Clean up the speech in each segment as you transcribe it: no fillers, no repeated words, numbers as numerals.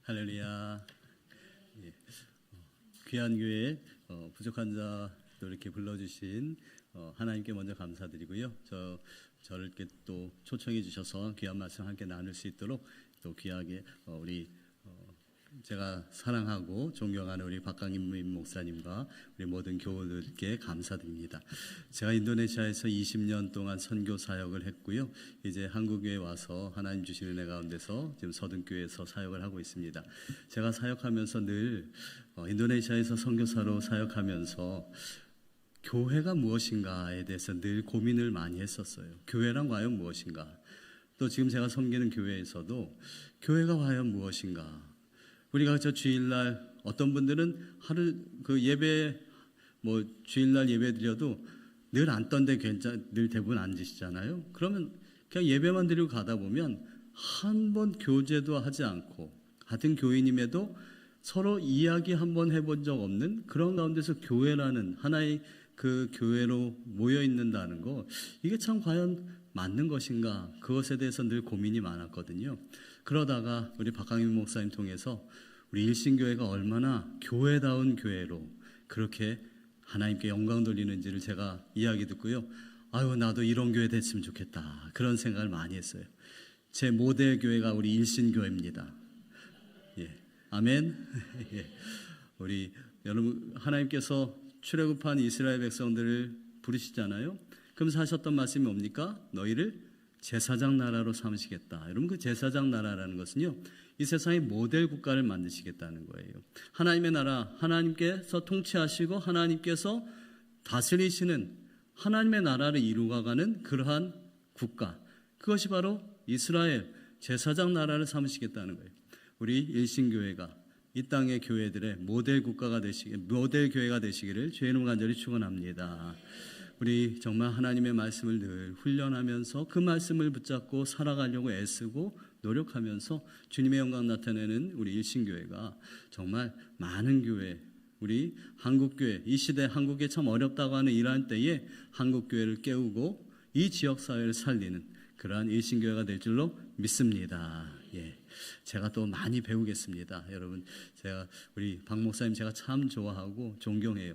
할렐루야. 예. 귀한 교회 부족한 자도 이렇게 불러주신 하나님께 먼저 감사드리고요. 저를 이렇게 또 초청해 주셔서 귀한 말씀 함께 나눌 수 있도록 또 귀하게 우리 제가 사랑하고 존경하는 우리 박강임 목사님과 우리 모든 교우들께 감사드립니다. 제가 인도네시아에서 20년 동안 선교 사역을 했고요. 이제 한국에 와서 하나님 주신 은혜 가운데서 지금 서든교회에서 사역을 하고 있습니다. 제가 사역하면서 늘 인도네시아에서 선교사로 사역하면서 교회가 무엇인가에 대해서 늘 고민을 많이 했었어요. 교회란 과연 무엇인가? 또 지금 제가 섬기는 교회에서도 교회가 과연 무엇인가? 우리가 저 주일날 어떤 분들은 하루 그 예배 주일날 예배 드려도 늘 앉던데 늘 대부분 앉으시잖아요. 그러면 그냥 예배만 드리고 가다 보면 한 번 교제도 하지 않고 같은 교인임에도 서로 이야기 한번 해본 적 없는 그런 가운데서 교회라는 하나의 그 교회로 모여 있는다는 거, 이게 참 과연 맞는 것인가? 그것에 대해서 늘 고민이 많았거든요. 그러다가 우리 박강민 목사님 통해서 우리 일신교회가 얼마나 교회다운 교회로 그렇게 하나님께 영광 돌리는지를 제가 이야기 듣고요. 아유, 나도 이런 교회 됐으면 좋겠다, 그런 생각을 많이 했어요. 제 모델 교회가 우리 일신교회입니다. 예, 아멘. 예. 우리 여러분, 하나님께서 출애굽한 이스라엘 백성들을 부르시잖아요. 그러면서 하셨던 말씀이 뭡니까? 너희를 제사장 나라로 삼으시겠다. 여러분, 그 제사장 나라라는 것은요, 이 세상의 모델 국가를 만드시겠다는 거예요. 하나님의 나라, 하나님께서 통치하시고 하나님께서 다스리시는 하나님의 나라를 이루어가는 그러한 국가, 그것이 바로 이스라엘 제사장 나라를 삼으시겠다는 거예요. 우리 일신교회가 이 땅의 교회들의 모델 국가가 모델 교회가 되시기를 주의 이름으로 간절히 축원합니다. 우리 정말 하나님의 말씀을 늘 훈련하면서 그 말씀을 붙잡고 살아가려고 애쓰고 노력하면서 주님의 영광 나타내는 우리 일신교회가 정말 많은 교회, 우리 한국교회, 이 시대 한국에 참 어렵다고 하는 이러한 때에 한국교회를 깨우고 이 지역사회를 살리는 그러한 일신교회가 될 줄로 믿습니다. 예. 제가 또 많이 배우겠습니다. 여러분, 우리 박 목사님 제가 참 좋아하고 존경해요.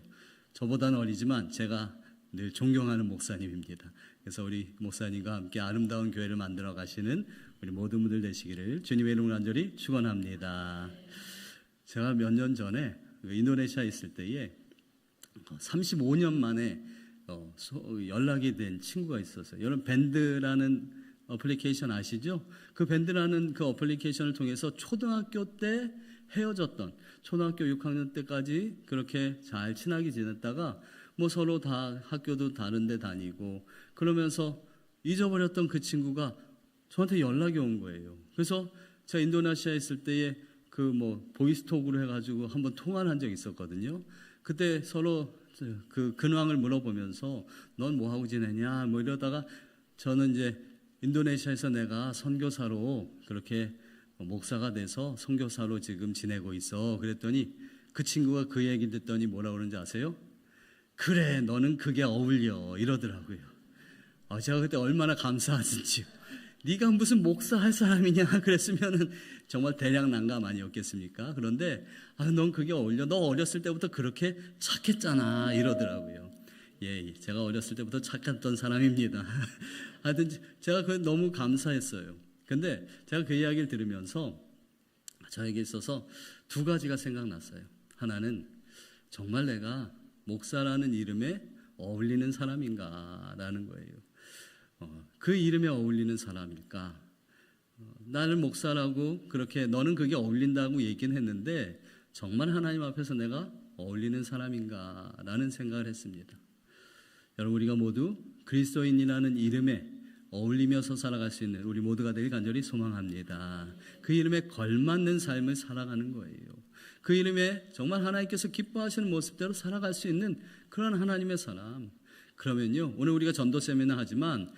저보다는 어리지만 제가 늘 존경하는 목사님입니다. 그래서 우리 목사님과 함께 아름다운 교회를 만들어 가시는 우리 모든 분들 되시기를 주님의 이름으로 간절히 축원합니다. 제가 몇 년 전에 인도네시아에 있을 때에 35년 만에 연락이 된 친구가 있었어요. 여러분, 밴드라는 어플리케이션 아시죠? 그 밴드라는 그 어플리케이션을 통해서 초등학교 때 헤어졌던, 초등학교 6학년 때까지 그렇게 잘 친하게 지냈다가 서로 다 학교도 다른 데 다니고 그러면서 잊어버렸던 그 친구가 저한테 연락이 온 거예요. 그래서 제가 인도네시아에 있을 때에 보이스톡으로 해가지고 한번 통화를 한 적이 있었거든요. 그때 서로 그 근황을 물어보면서 넌 뭐 하고 지내냐 이러다가 저는 이제 인도네시아에서 내가 선교사로 그렇게 목사가 돼서 선교사로 지금 지내고 있어. 그랬더니 그 친구가 그 얘기 듣더니 뭐라고 그러는지 아세요? 그래, 너는 그게 어울려, 이러더라고요. 제가 그때 얼마나 감사하든지. 네가 무슨 목사 할 사람이냐 그랬으면은 정말 대량 난감 아니었겠습니까? 그런데 넌 그게 어울려. 너 어렸을 때부터 그렇게 착했잖아, 이러더라고요. 예, 제가 어렸을 때부터 착했던 사람입니다. 하여튼 제가 그게 너무 감사했어요. 근데 제가 그 이야기를 들으면서 저에게 있어서 두 가지가 생각났어요. 하나는 정말 내가 목사라는 이름에 어울리는 사람인가라는 거예요. 그 이름에 어울리는 사람일까? 나를 목사라고 그렇게 너는 그게 어울린다고 얘기는 했는데 정말 하나님 앞에서 내가 어울리는 사람인가라는 생각을 했습니다. 여러분, 우리가 모두 그리스도인이라는 이름에 어울리면서 살아갈 수 있는 우리 모두가 되길 간절히 소망합니다. 그 이름에 걸맞는 삶을 살아가는 거예요. 그 이름에 정말 하나님께서 기뻐하시는 모습대로 살아갈 수 있는 그런 하나님의 사람. 그러면요, 오늘 우리가 전도 세미나 하지만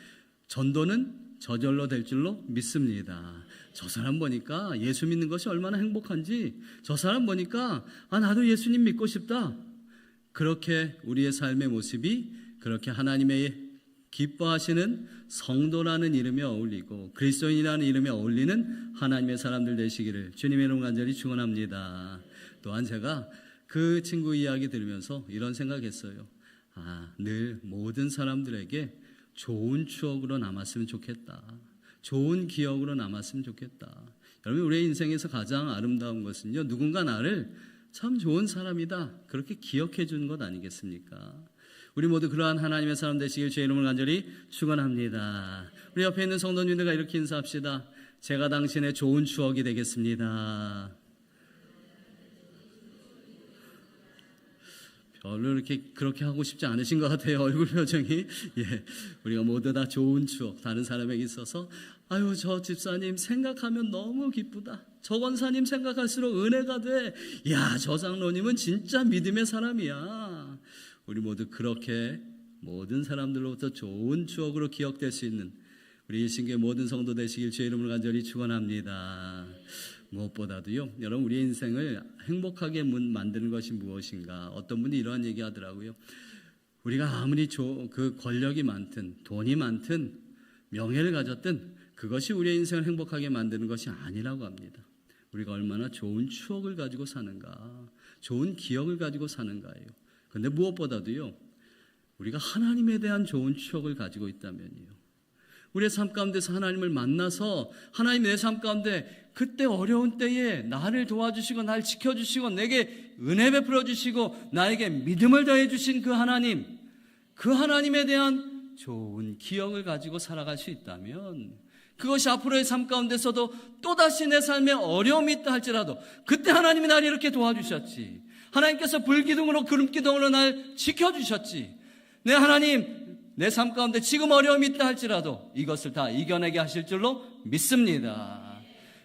전도는 저절로 될 줄로 믿습니다. 저 사람 보니까 예수 믿는 것이 얼마나 행복한지, 저 사람 보니까 나도 예수님 믿고 싶다. 그렇게 우리의 삶의 모습이 그렇게 하나님의 기뻐하시는 성도라는 이름에 어울리고 그리스도인이라는 이름에 어울리는 하나님의 사람들 되시기를 주님의 이름 간절히 축원합니다. 또한 제가 그 친구 이야기 들으면서 이런 생각했어요. 늘 모든 사람들에게 좋은 추억으로 남았으면 좋겠다. 좋은 기억으로 남았으면 좋겠다. 여러분, 우리의 인생에서 가장 아름다운 것은요, 누군가 나를 참 좋은 사람이다 그렇게 기억해 주는 것 아니겠습니까? 우리 모두 그러한 하나님의 사람 되시길 주의 이름을 간절히 축원합니다. 우리 옆에 있는 성도님들과 이렇게 인사합시다. 제가 당신의 좋은 추억이 되겠습니다. 별로 그렇게 하고 싶지 않으신 것 같아요. 얼굴 표정이. 우리가 모두 다 좋은 추억 다른 사람에게 있어서 아유, 저 집사님 생각하면 너무 기쁘다. 저 권사님 생각할수록 은혜가 돼. 야, 저 장로님은 진짜 믿음의 사람이야. 우리 모두 그렇게 모든 사람들로부터 좋은 추억으로 기억될 수 있는 우리 일신교회 모든 성도 되시길 주의 이름으로 간절히 축원합니다. 무엇보다도요, 여러분, 우리의 인생을 행복하게 만드는 것이 무엇인가? 어떤 분이 이러한 얘기 하더라고요. 우리가 아무리 그 권력이 많든 돈이 많든 명예를 가졌든 그것이 우리의 인생을 행복하게 만드는 것이 아니라고 합니다. 우리가 얼마나 좋은 추억을 가지고 사는가, 좋은 기억을 가지고 사는가예요. 그런데 무엇보다도요, 우리가 하나님에 대한 좋은 추억을 가지고 있다면요, 우리의 삶 가운데서 하나님을 만나서 하나님이 내 삶 가운데 그때 어려운 때에 나를 도와주시고 나를 지켜주시고 내게 은혜 베풀어 주시고 나에게 믿음을 더해 주신 그 하나님, 그 하나님에 대한 좋은 기억을 가지고 살아갈 수 있다면 그것이 앞으로의 삶 가운데서도 또다시 내 삶에 어려움이 있다 할지라도 그때 하나님이 나를 이렇게 도와주셨지, 하나님께서 불기둥으로 구름기둥으로 날 지켜주셨지, 내 하나님 내 삶 가운데 지금 어려움이 있다 할지라도 이것을 다 이겨내게 하실 줄로 믿습니다.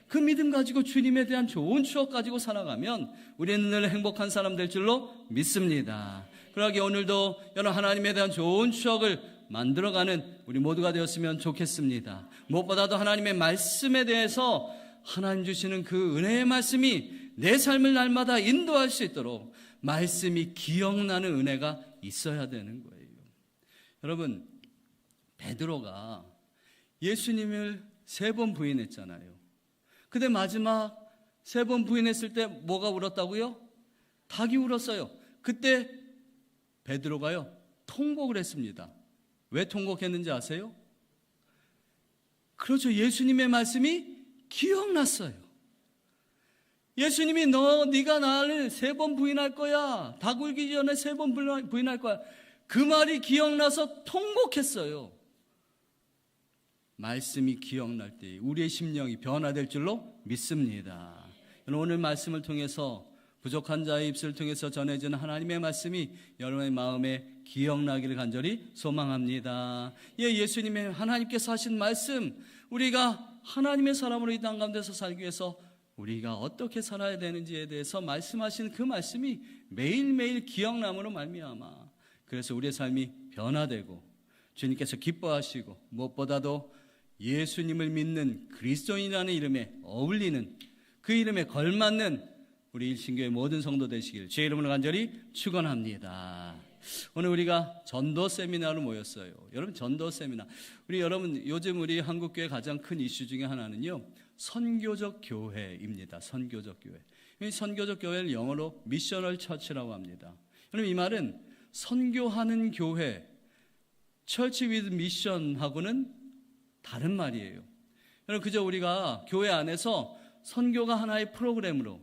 그 믿음 가지고 주님에 대한 좋은 추억 가지고 살아가면 우리는 늘 행복한 사람 될 줄로 믿습니다. 그러기에 오늘도 여러분 하나님에 대한 좋은 추억을 만들어가는 우리 모두가 되었으면 좋겠습니다. 무엇보다도 하나님의 말씀에 대해서 하나님 주시는 그 은혜의 말씀이 내 삶을 날마다 인도할 수 있도록 말씀이 기억나는 은혜가 있어야 되는 거예요. 여러분, 베드로가 예수님을 3번 부인했잖아요. 근데 마지막 3번 부인했을 때 뭐가 울었다고요? 닭이 울었어요. 그때 베드로가요, 통곡을 했습니다. 왜 통곡했는지 아세요? 그렇죠. 예수님의 말씀이 기억났어요. 예수님이 네가 나를 3번 부인할 거야. 닭 울기 전에 3번 부인할 거야. 그 말이 기억나서 통곡했어요. 말씀이 기억날 때 우리의 심령이 변화될 줄로 믿습니다. 오늘 말씀을 통해서 부족한 자의 입술을 통해서 전해지는 하나님의 말씀이 여러분의 마음에 기억나기를 간절히 소망합니다. 예수님의 하나님께서 하신 말씀, 우리가 하나님의 사람으로 이 땅 가운데서 살기 위해서 우리가 어떻게 살아야 되는지에 대해서 말씀하신 그 말씀이 매일매일 기억남으로 말미암아 그래서 우리의 삶이 변화되고 주님께서 기뻐하시고 무엇보다도 예수님을 믿는 그리스도인이라는 이름에 어울리는, 그 이름에 걸맞는 우리 일신교회 모든 성도 되시길 주의 이름으로 간절히 축원합니다. 오늘 우리가 전도 세미나로 모였어요. 여러분, 전도 세미나, 여러분 요즘 우리 한국교회 가장 큰 이슈 중에 하나는요, 선교적 교회입니다. 선교적 교회. 이 선교적 교회를 영어로 미셔널 처치라고 합니다. 여러분, 이 말은 선교하는 교회, 처치 위드 미션하고는 다른 말이에요. 여러분, 그저 우리가 교회 안에서 선교가 하나의 프로그램으로,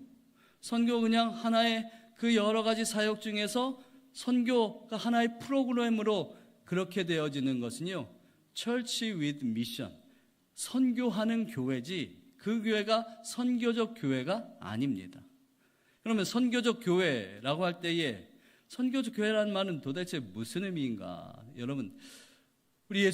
선교 그냥 하나의 그 여러 가지 사역 중에서 선교가 하나의 프로그램으로 그렇게 되어지는 것은요, 처치 위드 미션, 선교하는 교회지 그 교회가 선교적 교회가 아닙니다. 그러면 선교적 교회라고 할 때에 선교적 교회라는 말은 도대체 무슨 의미인가? 여러분, 우리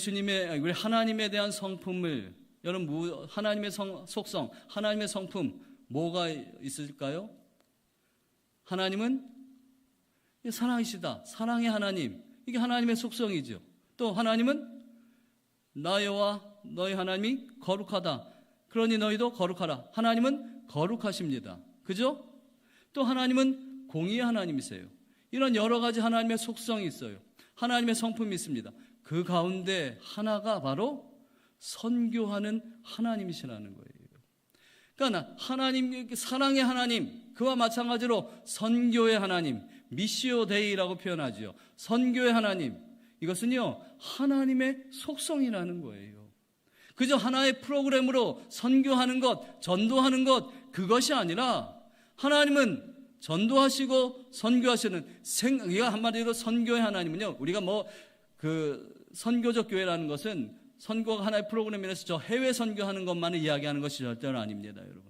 하나님에 대한 성품을, 여러분, 하나님의 속성, 하나님의 성품 뭐가 있을까요? 하나님은 사랑이시다. 사랑의 하나님, 이게 하나님의 속성이죠. 또 하나님은 나 여호와 너희 하나님이 거룩하다. 그러니 너희도 거룩하라. 하나님은 거룩하십니다. 그죠? 또 하나님은 공의의 하나님이세요. 이런 여러 가지 하나님의 속성이 있어요. 하나님의 성품이 있습니다. 그 가운데 하나가 바로 선교하는 하나님이시라는 거예요. 그러니까 하나님, 사랑의 하나님, 그와 마찬가지로 선교의 하나님, 미시오 데이라고 표현하죠. 선교의 하나님, 이것은요 하나님의 속성이라는 거예요. 그저 하나의 프로그램으로 선교하는 것, 전도하는 것, 그것이 아니라 하나님은 전도하시고 선교하시는 이가 한마디로 선교의 하나님은요, 우리가 선교적 교회라는 것은 선교가 하나의 프로그램이라서 저 해외 선교하는 것만을 이야기하는 것이 절대로 아닙니다, 여러분.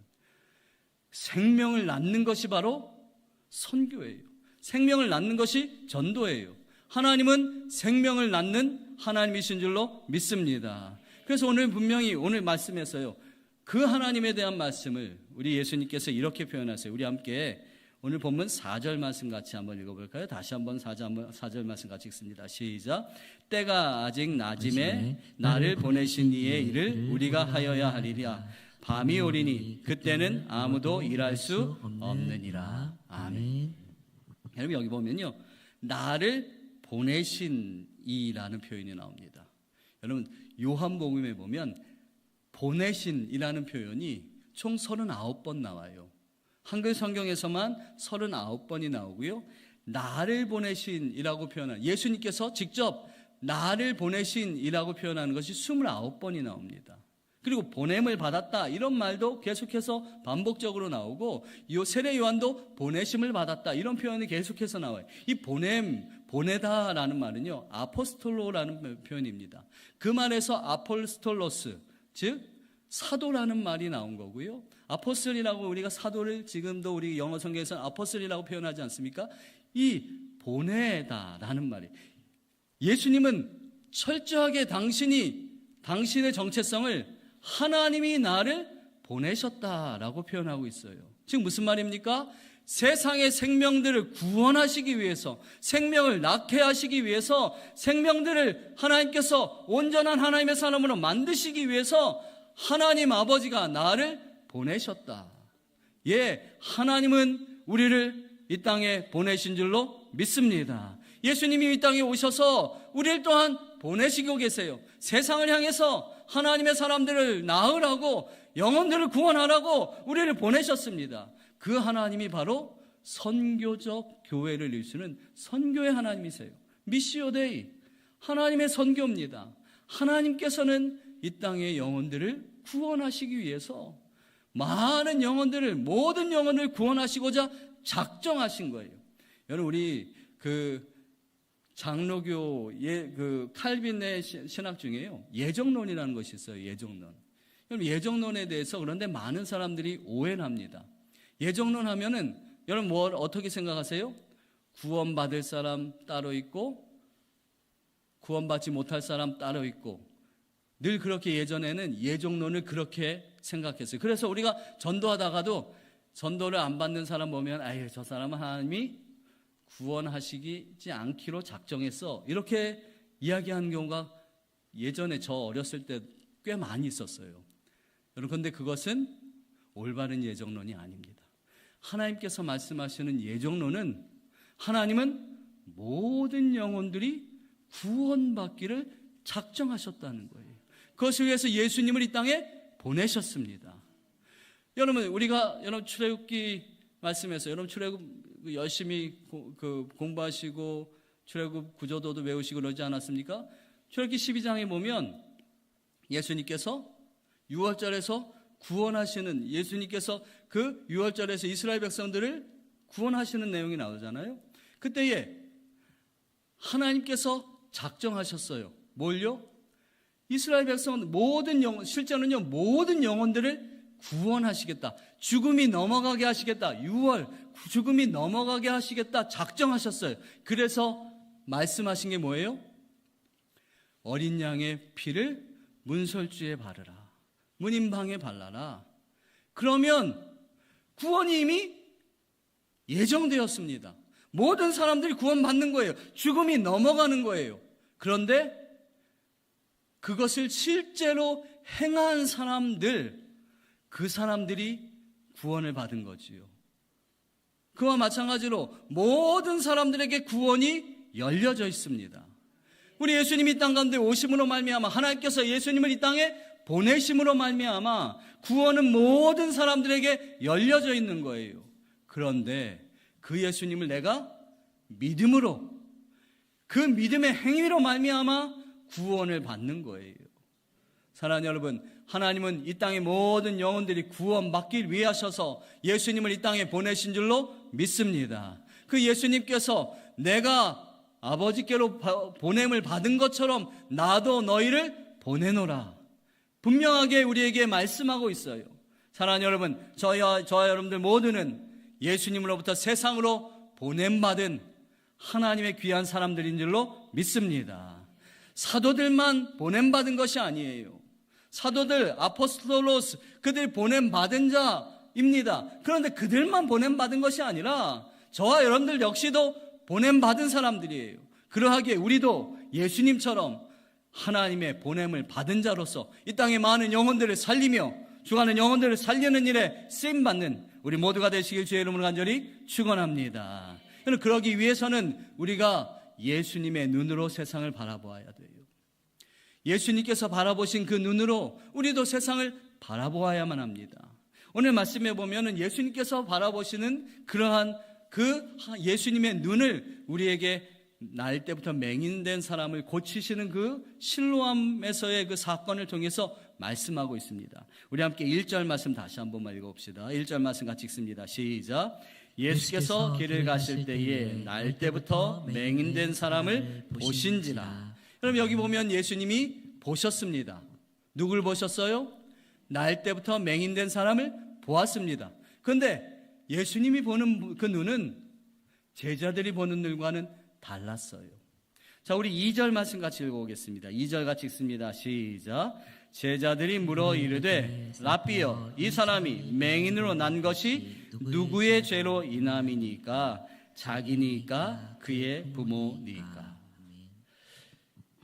생명을 낳는 것이 바로 선교예요. 생명을 낳는 것이 전도예요. 하나님은 생명을 낳는 하나님이신 줄로 믿습니다. 그래서 오늘 분명히 오늘 말씀에서요, 그 하나님에 대한 말씀을 우리 예수님께서 이렇게 표현하세요. 우리 함께 오늘 본문 4절 말씀 같이 한번 읽어볼까요? 다시 한번 4절 말씀 같이 읽습니다. 시작. 때가 아직 낮음에 나를 보내신 이의 일을 우리가 하여야 하리라. 밤이 오리니 그때는 아무도 일할 수 없느니라. 아멘. 여러분 여기 보면요, 나를 보내신 이라는 표현이 나옵니다. 여러분 요한복음에 보면 보내신이라는 표현이 총 39번 나와요. 한글 성경에서만 39번이 나오고요, 나를 보내신이라고 표현한, 예수님께서 직접 나를 보내신이라고 표현하는 것이 29번이 나옵니다. 그리고 보냄을 받았다 이런 말도 계속해서 반복적으로 나오고, 세례 요한도 보내심을 받았다 이런 표현이 계속해서 나와요. 이 보내다라는 말은요 아포스톨로라는 표현입니다. 그 말에서 아폴스톨로스, 즉 사도라는 말이 나온 거고요, 아포스톨이라고 우리가 사도를 지금도 우리 영어 성경에서는 아포스톨이라고 표현하지 않습니까? 이 보내다라는 말이, 예수님은 철저하게 당신의 정체성을 하나님이 나를 보내셨다라고 표현하고 있어요. 즉 무슨 말입니까? 세상의 생명들을 구원하시기 위해서, 생명을 낳게 하시기 위해서, 생명들을 하나님께서 온전한 하나님의 사람으로 만드시기 위해서 하나님 아버지가 나를 보내셨다. 예, 하나님은 우리를 이 땅에 보내신 줄로 믿습니다. 예수님이 이 땅에 오셔서 우리를 또한 보내시고 계세요. 세상을 향해서 하나님의 사람들을 낳으라고, 영혼들을 구원하라고 우리를 보내셨습니다. 그 하나님이 바로 선교적 교회를 이루시는 선교의 하나님이세요. 미시오 데이, 하나님의 선교입니다. 하나님께서는 이 땅의 영혼들을 구원하시기 위해서 많은 영혼들을, 모든 영혼을 구원하시고자 작정하신 거예요. 여러분 우리 장로교의 칼빈의 신학 중에요, 예정론이라는 것이 있어요. 예정론. 여러분 예정론에 대해서 그런데 많은 사람들이 오해를 합니다. 예정론 하면은 여러분 어떻게 생각하세요? 구원받을 사람 따로 있고 구원받지 못할 사람 따로 있고, 늘 그렇게 예전에는 예정론을 그렇게 생각했어요. 그래서 우리가 전도하다가도 전도를 안 받는 사람 보면 아유 저 사람은 하나님이 구원하시지 않기로 작정했어, 이렇게 이야기하는 경우가 예전에 저 어렸을 때 꽤 많이 있었어요. 여러분 그런데 그것은 올바른 예정론이 아닙니다. 하나님께서 말씀하시는 예정론은, 하나님은 모든 영혼들이 구원받기를 작정하셨다는 거예요. 그것을 위해서 예수님을 이 땅에 보내셨습니다. 여러분 여러분 출애굽기 말씀에서, 여러분 출애굽 열심히 공부하시고 출애굽 구조도도 외우시고 그러지 않았습니까? 출애굽기 12장에 보면 예수님께서 6월절에서 구원하시는, 예수님께서 그 6월절에서 이스라엘 백성들을 구원하시는 내용이 나오잖아요. 그때에 하나님께서 작정하셨어요. 뭘요? 이스라엘 백성 실제로는요 모든 영혼들을 구원하시겠다, 죽음이 넘어가게 하시겠다, 6월 죽음이 넘어가게 하시겠다 작정하셨어요. 그래서 말씀하신 게 뭐예요? 어린 양의 피를 문설주에 바르라, 문인방에 발라라. 그러면 구원이 이미 예정되었습니다. 모든 사람들이 구원받는 거예요. 죽음이 넘어가는 거예요. 그런데 그것을 실제로 행한 사람들, 그 사람들이 구원을 받은 거지요. 그와 마찬가지로 모든 사람들에게 구원이 열려져 있습니다. 우리 예수님이 이 땅 가운데 오심으로 말미암아 하나님께서 예수님을 이 땅에 보내심으로 말미암아 구원은 모든 사람들에게 열려져 있는 거예요. 그런데 그 예수님을 내가 믿음으로, 그 믿음의 행위로 말미암아 구원을 받는 거예요. 사랑하는 여러분, 하나님은 이 땅의 모든 영혼들이 구원받길 위해 하셔서 예수님을 이 땅에 보내신 줄로 믿습니다. 그 예수님께서 내가 아버지께로 보냄을 받은 것처럼 나도 너희를 보내노라, 분명하게 우리에게 말씀하고 있어요. 사랑하는 여러분, 저와 여러분들 모두는 예수님으로부터 세상으로 보냄받은 하나님의 귀한 사람들인 줄로 믿습니다. 사도들만 보냄받은 것이 아니에요. 사도들, 아포스톨로스, 그들이 보냄받은 자입니다. 그런데 그들만 보냄받은 것이 아니라 저와 여러분들 역시도 보냄받은 사람들이에요. 그러하기에 우리도 예수님처럼 하나님의 보냄을 받은 자로서 이 땅의 많은 영혼들을 살리며 죽어가는 영혼들을 살리는 일에 쓰임받는 우리 모두가 되시길 주의 이름으로 간절히 축원합니다. 그러기 위해서는 우리가 예수님의 눈으로 세상을 바라보아야 돼요. 예수님께서 바라보신 그 눈으로 우리도 세상을 바라보아야만 합니다. 오늘 말씀해 보면은 예수님께서 바라보시는 그러한 그 예수님의 눈을 우리에게 날 때부터 맹인된 사람을 고치시는 그 실로암에서의 그 사건을 통해서 말씀하고 있습니다. 우리 함께 1절 말씀 다시 한번 읽어봅시다. 1절 말씀 같이 읽습니다. 시작. 예수께서 길을 가실 때에 날 때부터 맹인된 사람을 보신지라. 그럼 여기 보면 예수님이 보셨습니다. 누굴 보셨어요? 날 때부터 맹인된 사람을 보았습니다. 그런데 예수님이 보는 그 눈은 제자들이 보는 눈과는 달랐어요. 자, 우리 2절 말씀 같이 읽어보겠습니다. 2절 같이 읽습니다. 시작. 제자들이 물어 이르되 라삐여, 이 사람이 맹인으로 난 것이 누구의 죄로 인함이니까? 자기니까 그의 부모니까?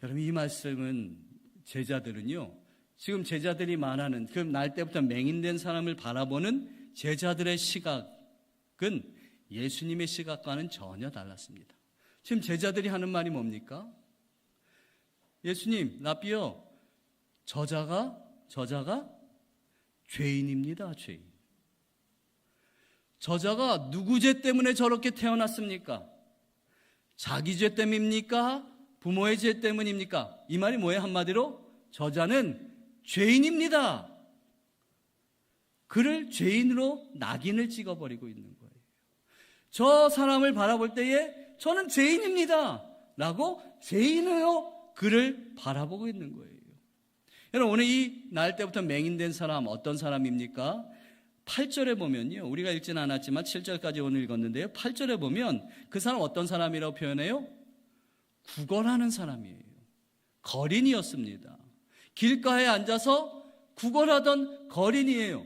여러분, 이 말씀은 제자들은요, 지금 제자들이 말하는 그 날 때부터 맹인된 사람을 바라보는 제자들의 시각은 예수님의 시각과는 전혀 달랐습니다. 지금 제자들이 하는 말이 뭡니까? 예수님, 라삐여, 저자가 죄인입니다. 죄인. 저자가 누구 죄 때문에 저렇게 태어났습니까? 자기 죄 때문입니까? 부모의 죄 때문입니까? 이 말이 뭐예요? 한마디로 저자는 죄인입니다. 그를 죄인으로 낙인을 찍어버리고 있는 거예요. 저 사람을 바라볼 때에 저는 죄인입니다 라고 죄인으로 그를 바라보고 있는 거예요. 여러분, 오늘 이 날 때부터 맹인된 사람 어떤 사람입니까? 8절에 보면요, 우리가 읽지는 않았지만 7절까지 오늘 읽었는데요, 8절에 보면 그 사람 어떤 사람이라고 표현해요? 구걸하는 사람이에요. 거린이었습니다. 길가에 앉아서 구걸하던 거린이에요.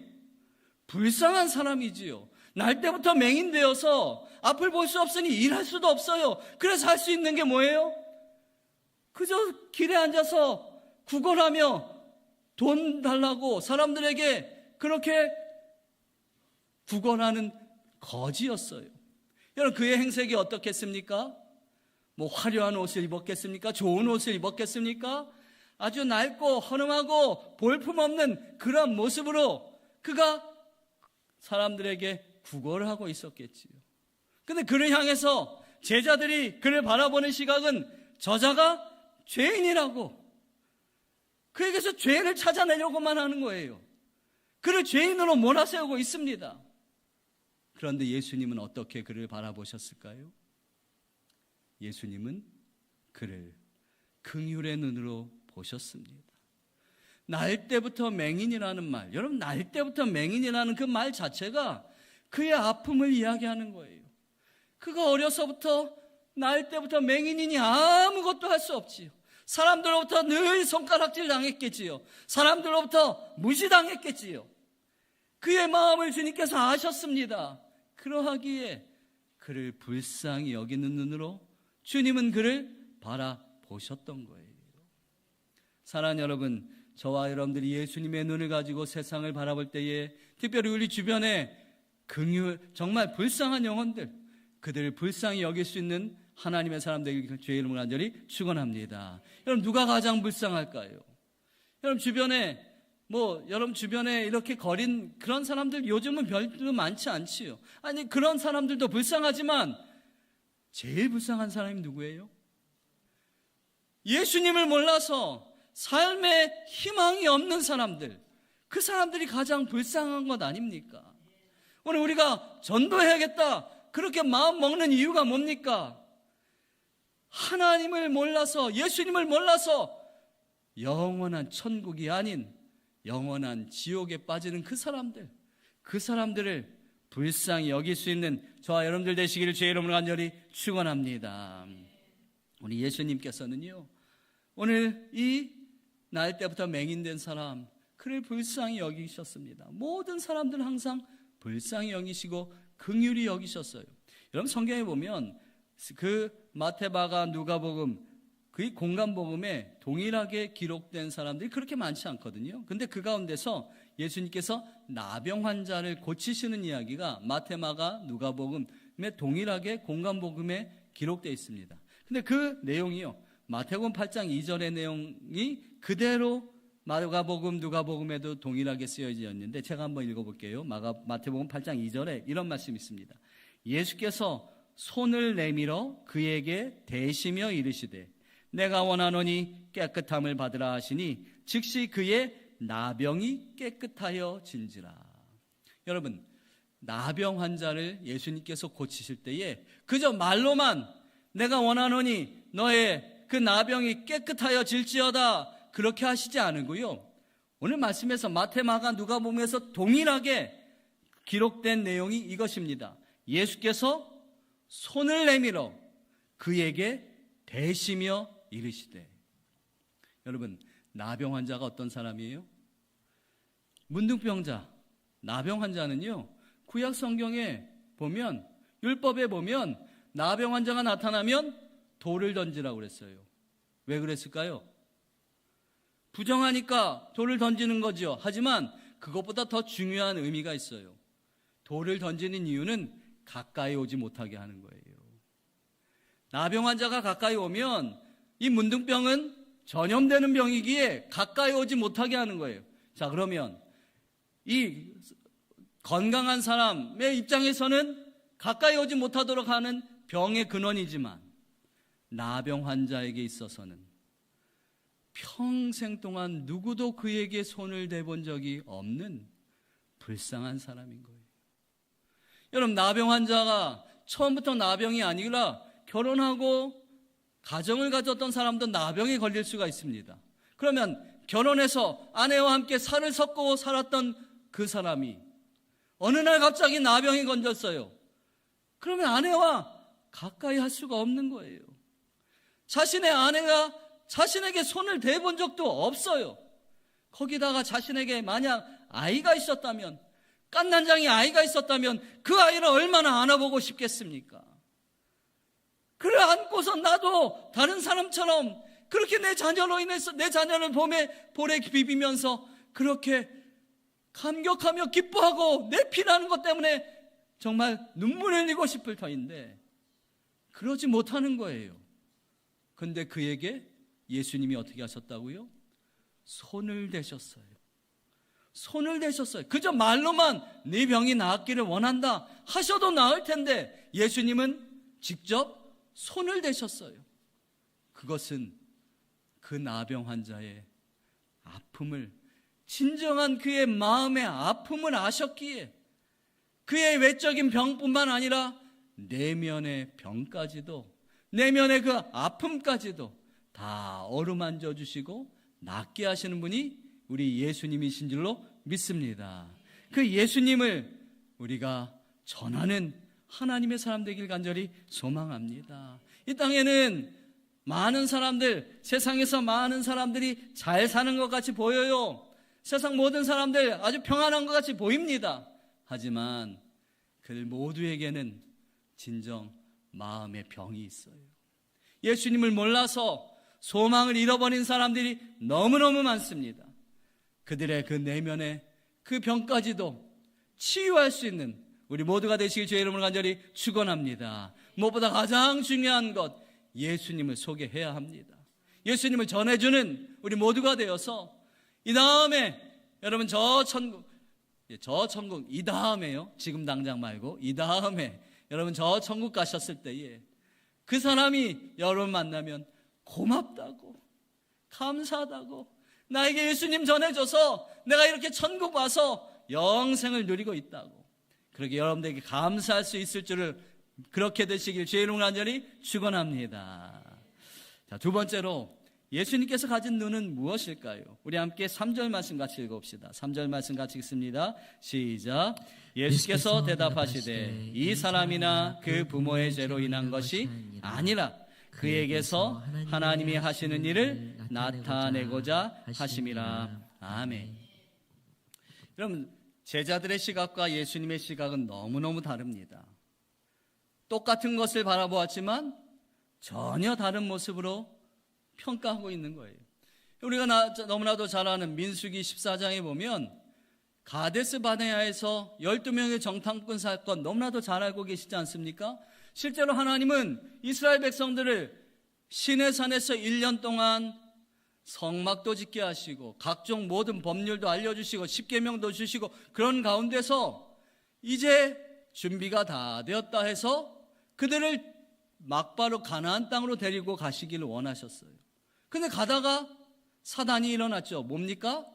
불쌍한 사람이지요. 날 때부터 맹인되어서 앞을 볼 수 없으니 일할 수도 없어요. 그래서 할 수 있는 게 뭐예요? 그저 길에 앉아서 구걸하며 돈 달라고 사람들에게 그렇게 구걸하는 거지였어요. 여러분, 그의 행색이 어떻겠습니까? 뭐 화려한 옷을 입었겠습니까? 좋은 옷을 입었겠습니까? 아주 낡고 허름하고 볼품없는 그런 모습으로 그가 사람들에게 구걸을 하고 있었겠지요. 근데 그를 향해서 제자들이 그를 바라보는 시각은 저자가 죄인이라고, 그에게서 죄를 찾아내려고만 하는 거예요. 그를 죄인으로 몰아세우고 있습니다. 그런데 예수님은 어떻게 그를 바라보셨을까요? 예수님은 그를 긍휼의 눈으로 보셨습니다. 날 때부터 맹인이라는 말, 여러분, 날 때부터 맹인이라는 그 말 자체가 그의 아픔을 이야기하는 거예요. 그가 어려서부터 날 때부터 맹인이니 아무것도 할 수 없지요. 사람들로부터 늘 손가락질 당했겠지요. 사람들로부터 무시당했겠지요. 그의 마음을 주님께서 아셨습니다. 그러하기에 그를 불쌍히 여기는 눈으로 주님은 그를 바라보셨던 거예요. 사랑하는 여러분, 저와 여러분들이 예수님의 눈을 가지고 세상을 바라볼 때에 특별히 우리 주변에 정말 불쌍한 영혼들, 그들을 불쌍히 여길 수 있는 하나님의 사람 되길 주의 이름으로 간절히 축원합니다. 여러분 누가 가장 불쌍할까요? 여러분 주변에 이렇게 거린 그런 사람들 요즘은 별로 많지 않지요. 아니 그런 사람들도 불쌍하지만 제일 불쌍한 사람이 누구예요? 예수님을 몰라서 삶에 희망이 없는 사람들, 그 사람들이 가장 불쌍한 것 아닙니까? 오늘 우리가 전도해야겠다 그렇게 마음 먹는 이유가 뭡니까? 하나님을 몰라서, 예수님을 몰라서 영원한 천국이 아닌 영원한 지옥에 빠지는 그 사람들을 불쌍히 여길 수 있는 저와 여러분들 되시기를 주의 이름으로 간절히 축원합니다. 우리 예수님께서는요, 오늘 이 날 때부터 맹인된 사람, 그를 불쌍히 여기셨습니다. 모든 사람들은 항상 불쌍히 여기시고 긍휼히 여기셨어요. 여러분 성경에 보면 그 마태, 마가, 누가복음, 그 공간복음에 동일하게 기록된 사람들이 그렇게 많지 않거든요. 근데 그 가운데서 예수님께서 나병 환자를 고치시는 이야기가 마태, 마가, 누가복음에 동일하게 공간복음에 기록되어 있습니다. 근데 그 내용이요, 마태복음 8장 2절의 내용이 그대로 마가복음, 누가복음에도 동일하게 쓰여져 있는데 제가 한번 읽어볼게요. 마태복음 8장 2절에 이런 말씀이 있습니다. 예수께서 손을 내밀어 그에게 대시며 이르시되 내가 원하노니 깨끗함을 받으라 하시니 즉시 그의 나병이 깨끗하여 진지라. 여러분, 나병 환자를 예수님께서 고치실 때에 그저 말로만 내가 원하노니 너의 그 나병이 깨끗하여 질지어다 그렇게 하시지 않으고요, 오늘 말씀에서 마태, 마가, 누가복음에서 동일하게 기록된 내용이 이것입니다. 예수께서 손을 내밀어 그에게 대시며 이르시되. 여러분, 나병 환자가 어떤 사람이에요? 문둥병자, 나병 환자는요, 구약 성경에 보면, 율법에 보면 나병 환자가 나타나면 돌을 던지라고 그랬어요. 왜 그랬을까요? 부정하니까 돌을 던지는 거죠. 하지만 그것보다 더 중요한 의미가 있어요. 돌을 던지는 이유는 가까이 오지 못하게 하는 거예요. 나병 환자가 가까이 오면 이 문둥병은 전염되는 병이기에 가까이 오지 못하게 하는 거예요. 자, 그러면 이 건강한 사람의 입장에서는 가까이 오지 못하도록 하는 병의 근원이지만 나병 환자에게 있어서는 평생 동안 누구도 그에게 손을 대본 적이 없는 불쌍한 사람인 거예요. 여러분, 나병 환자가 처음부터 나병이 아니라 결혼하고 가정을 가졌던 사람도 나병에 걸릴 수가 있습니다. 그러면 결혼해서 아내와 함께 살을 섞고 살았던 그 사람이 어느 날 갑자기 나병이 걸렸어요. 그러면 아내와 가까이 할 수가 없는 거예요. 자신의 아내가 자신에게 손을 대본 적도 없어요. 거기다가 자신에게 만약 아이가 있었다면, 깐난장이 아이가 있었다면 그 아이를 얼마나 안아보고 싶겠습니까? 그를 안고서 나도 다른 사람처럼 그렇게 내 자녀로 인해서 내 자녀를 볼에 비비면서 그렇게 감격하며 기뻐하고 내 피나는 것 때문에 정말 눈물 흘리고 싶을 터인데 그러지 못하는 거예요. 근데 그에게 예수님이 어떻게 하셨다고요? 손을 대셨어요. 손을 대셨어요. 그저 말로만 네 병이 나았기를 원한다 하셔도 나을 텐데 예수님은 직접 손을 대셨어요. 그것은 그 나병 환자의 아픔을, 진정한 그의 마음의 아픔을 아셨기에 그의 외적인 병뿐만 아니라 내면의 병까지도, 내면의 그 아픔까지도 다 어루만져 주시고 낫게 하시는 분이 우리 예수님이신 줄로 믿습니다. 그 예수님을 우리가 전하는 하나님의 사람 되길 간절히 소망합니다. 이 땅에는 많은 사람들, 세상에서 많은 사람들이 잘 사는 것 같이 보여요. 세상 모든 사람들 아주 평안한 것 같이 보입니다. 하지만 그 모두에게는 진정 마음의 병이 있어요. 예수님을 몰라서 소망을 잃어버린 사람들이 너무너무 많습니다. 그들의 그 내면의 그 병까지도 치유할 수 있는 우리 모두가 되시길 주의 이름으로 간절히 축원합니다. 무엇보다 가장 중요한 것, 예수님을 소개해야 합니다. 예수님을 전해주는 우리 모두가 되어서 이 다음에 여러분 저 천국 이 다음에요. 지금 당장 말고 이 다음에 여러분 저 천국 가셨을 때에 그 사람이 여러분 만나면 고맙다고, 감사하다고, 나에게 예수님 전해줘서 내가 이렇게 천국 와서 영생을 누리고 있다고, 그렇게 여러분들에게 감사할 수 있을 줄을 그렇게 되시길 주의 이름으로 간절히 축원합니다. 자, 두 번째로 예수님께서 가진 눈은 무엇일까요? 우리 함께 3절 말씀 같이 읽어봅시다. 3절 말씀 같이 읽습니다. 시작. 예수께서 대답하시되 이 사람이나 그 부모의 죄로 인한 것이 아니라 그에게서 하나님이 하시는 일을 나타내고자 하심이라. 아멘. 여러분, 제자들의 시각과 예수님의 시각은 너무너무 다릅니다. 똑같은 것을 바라보았지만 전혀 다른 모습으로 평가하고 있는 거예요. 우리가 너무나도 잘 아는 민수기 14장에 보면 가데스 바네아에서 12명의 정탐꾼 사건 너무나도 잘 알고 계시지 않습니까? 실제로 하나님은 이스라엘 백성들을 시내산에서 1년 동안 성막도 짓게 하시고 각종 모든 법률도 알려주시고 십계명도 주시고 그런 가운데서 이제 준비가 다 되었다 해서 그들을 막바로 가나안 땅으로 데리고 가시기를 원하셨어요. 근데 가다가 사단이 일어났죠. 뭡니까?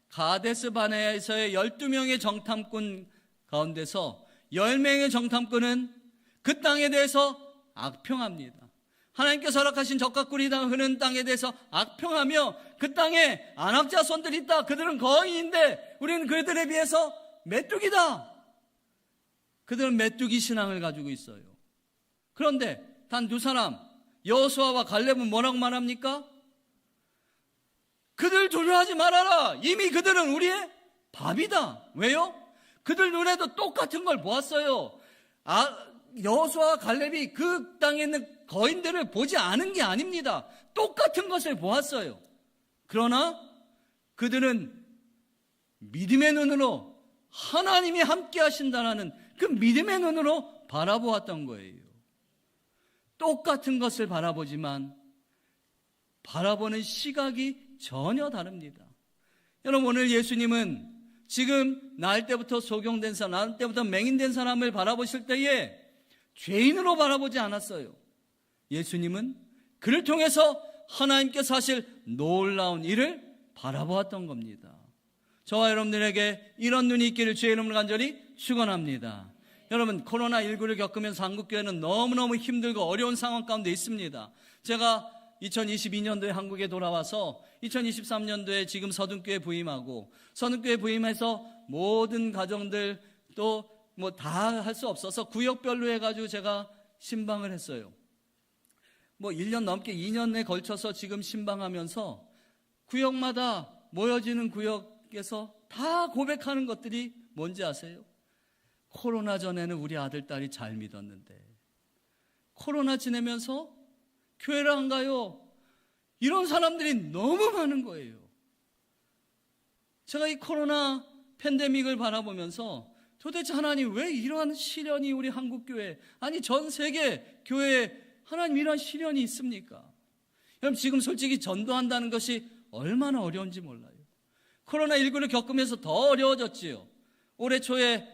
가데스 바네아에서의 12명의 정탐꾼 가운데서 10명의 정탐꾼은 그 땅에 대해서 악평합니다. 하나님께서 허락하신 적과 꿀이 흐르는 땅에 대해서 악평하며 그 땅에 안악자손들이 있다. 그들은 거인인데 우리는 그들에 비해서 메뚜기다. 그들은 메뚜기 신앙을 가지고 있어요. 그런데 단 두 사람, 여호수아와 갈렙은 뭐라고 말합니까? 그들 두려워하지 말아라. 이미 그들은 우리의 밥이다. 왜요? 그들 눈에도 똑같은 걸 보았어요. 여호수아와 갈렙이 그 땅에 있는 거인들을 보지 않은 게 아닙니다. 똑같은 것을 보았어요. 그러나 그들은 믿음의 눈으로 하나님이 함께 하신다는 그 믿음의 눈으로 바라보았던 거예요. 똑같은 것을 바라보지만 바라보는 시각이 전혀 다릅니다. 여러분, 오늘 예수님은 지금 낳을 때부터 소경된 사람, 낳을 때부터 맹인된 사람을 바라보실 때에 죄인으로 바라보지 않았어요. 예수님은 그를 통해서 하나님께서 하실 놀라운 일을 바라보았던 겁니다. 저와 여러분들에게 이런 눈이 있기를 주의 이름으로 간절히 축원합니다. 여러분, 코로나19를 겪으면서 한국교회는 너무너무 힘들고 어려운 상황 가운데 있습니다. 제가 2022년도에 한국에 돌아와서 2023년도에 지금 서둔교회 부임하고 서둔교회 부임해서 모든 가정들 또 뭐 다 할 수 없어서 구역별로 해가지고 제가 신방을 했어요. 뭐 1년 넘게 2년에 걸쳐서 지금 신방하면서 구역마다 모여지는 구역에서 다 고백하는 것들이 뭔지 아세요? 코로나 전에는 우리 아들, 딸이 잘 믿었는데 코로나 지내면서 교회를 안 가요. 이런 사람들이 너무 많은 거예요. 제가 이 코로나 팬데믹을 바라보면서 도대체 하나님 왜 이러한 시련이 우리 한국교회, 아니 전 세계 교회에 하나님 이러한 시련이 있습니까? 여러분, 지금 솔직히 전도한다는 것이 얼마나 어려운지 몰라요. 코로나19를 겪으면서 더 어려워졌지요. 올해 초에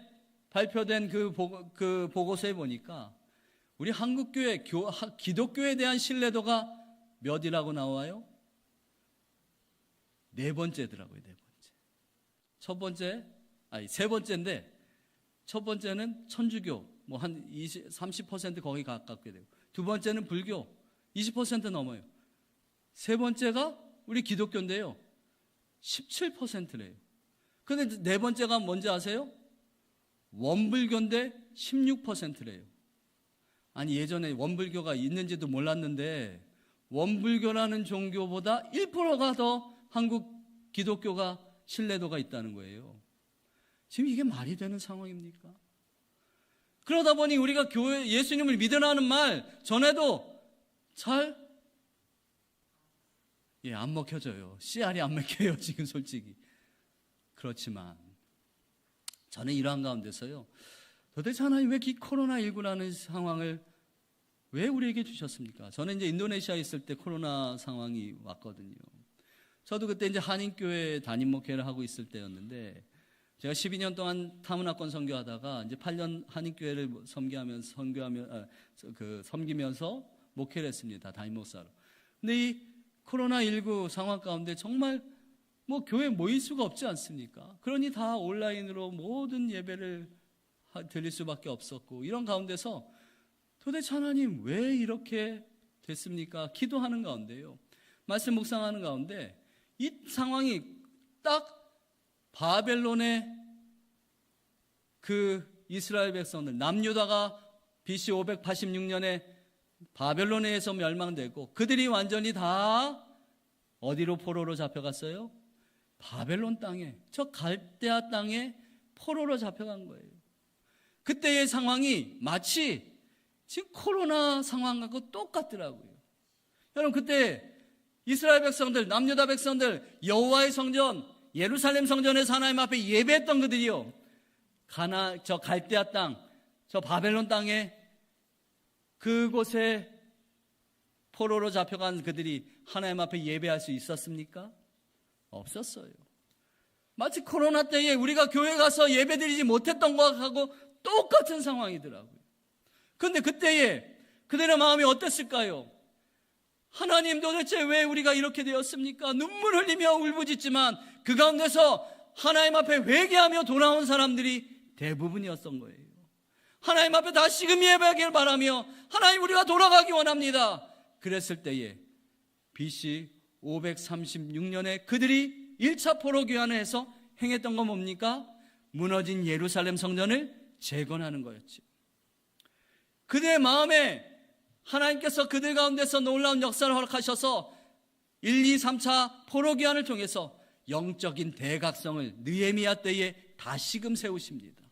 발표된 그 보고서에 보니까 우리 한국교회, 기독교에 대한 신뢰도가 몇이라고 나와요? 4번째더라고요, 4번째. 세 번째인데, 첫 번째는 천주교, 뭐 한 30% 거의 가깝게 되고, 두 번째는 불교, 20% 넘어요. 세 번째가 우리 기독교인데요, 17%래요. 근데 네 번째가 뭔지 아세요? 원불교인데 16%래요. 아니, 예전에 원불교가 있는지도 몰랐는데 원불교라는 종교보다 1%가 더 한국 기독교가 신뢰도가 있다는 거예요. 지금 이게 말이 되는 상황입니까? 그러다 보니 우리가 교회 예수님을 믿으라는 말 전에도 잘 안 먹혀져요. 씨알이 안 먹혀요, 지금 솔직히. 그렇지만 저는 이러한 가운데서요, 도대체 하나님 왜 이 코로나19라는 상황을 왜 우리에게 주셨습니까? 저는 이제 인도네시아에 있을 때 코로나 상황이 왔거든요. 저도 그때 이제 한인교회 담임 목회를 하고 있을 때였는데, 제가 12년 동안 타문화권 선교하다가 이제 8년 한인교회를 섬기면서 목회를 했습니다. 담임 목사로. 근데 이 코로나19 상황 가운데 정말 뭐 교회 모일 수가 없지 않습니까? 그러니 다 온라인으로 모든 예배를 드릴 수밖에 없었고, 이런 가운데서 도대체 하나님 왜 이렇게 됐습니까? 기도하는 가운데요, 말씀 묵상하는 가운데 이 상황이 딱 바벨론의 그 이스라엘 백성들, 남유다가 BC 586년에 바벨론에 의해서 멸망되고, 그들이 완전히 다 어디로 포로로 잡혀갔어요? 바벨론 땅에, 저 갈대아 땅에 포로로 잡혀간 거예요. 그때의 상황이 마치 지금 코로나 상황하고 똑같더라고요. 여러분, 그때 이스라엘 백성들, 남유다 백성들, 여호와의 성전, 예루살렘 성전에서 하나님 앞에 예배했던 그들이요, 저 갈대아 땅, 저 바벨론 땅에 그곳에 포로로 잡혀간 그들이 하나님 앞에 예배할 수 있었습니까? 없었어요. 마치 코로나 때에 우리가 교회 가서 예배드리지 못했던 것하고 똑같은 상황이더라고요. 그런데 그때에 그들의 마음이 어땠을까요? 하나님, 도대체 왜 우리가 이렇게 되었습니까? 눈물 흘리며 울부짖지만 그 가운데서 하나님 앞에 회개하며 돌아온 사람들이 대부분이었던 거예요. 하나님 앞에 다시금 예배하길 바라며, 하나님, 우리가 돌아가기 원합니다. 그랬을 때에 BC 536년에 그들이 1차 포로 귀환을 해서 행했던 건 뭡니까? 무너진 예루살렘 성전을 재건하는 거였죠. 그들의 마음에 하나님께서 그들 가운데서 놀라운 역사를 허락하셔서 1, 2, 3차 포로 귀환을 통해서 영적인 대각성을 느헤미야 때에 다시금 세우십니다.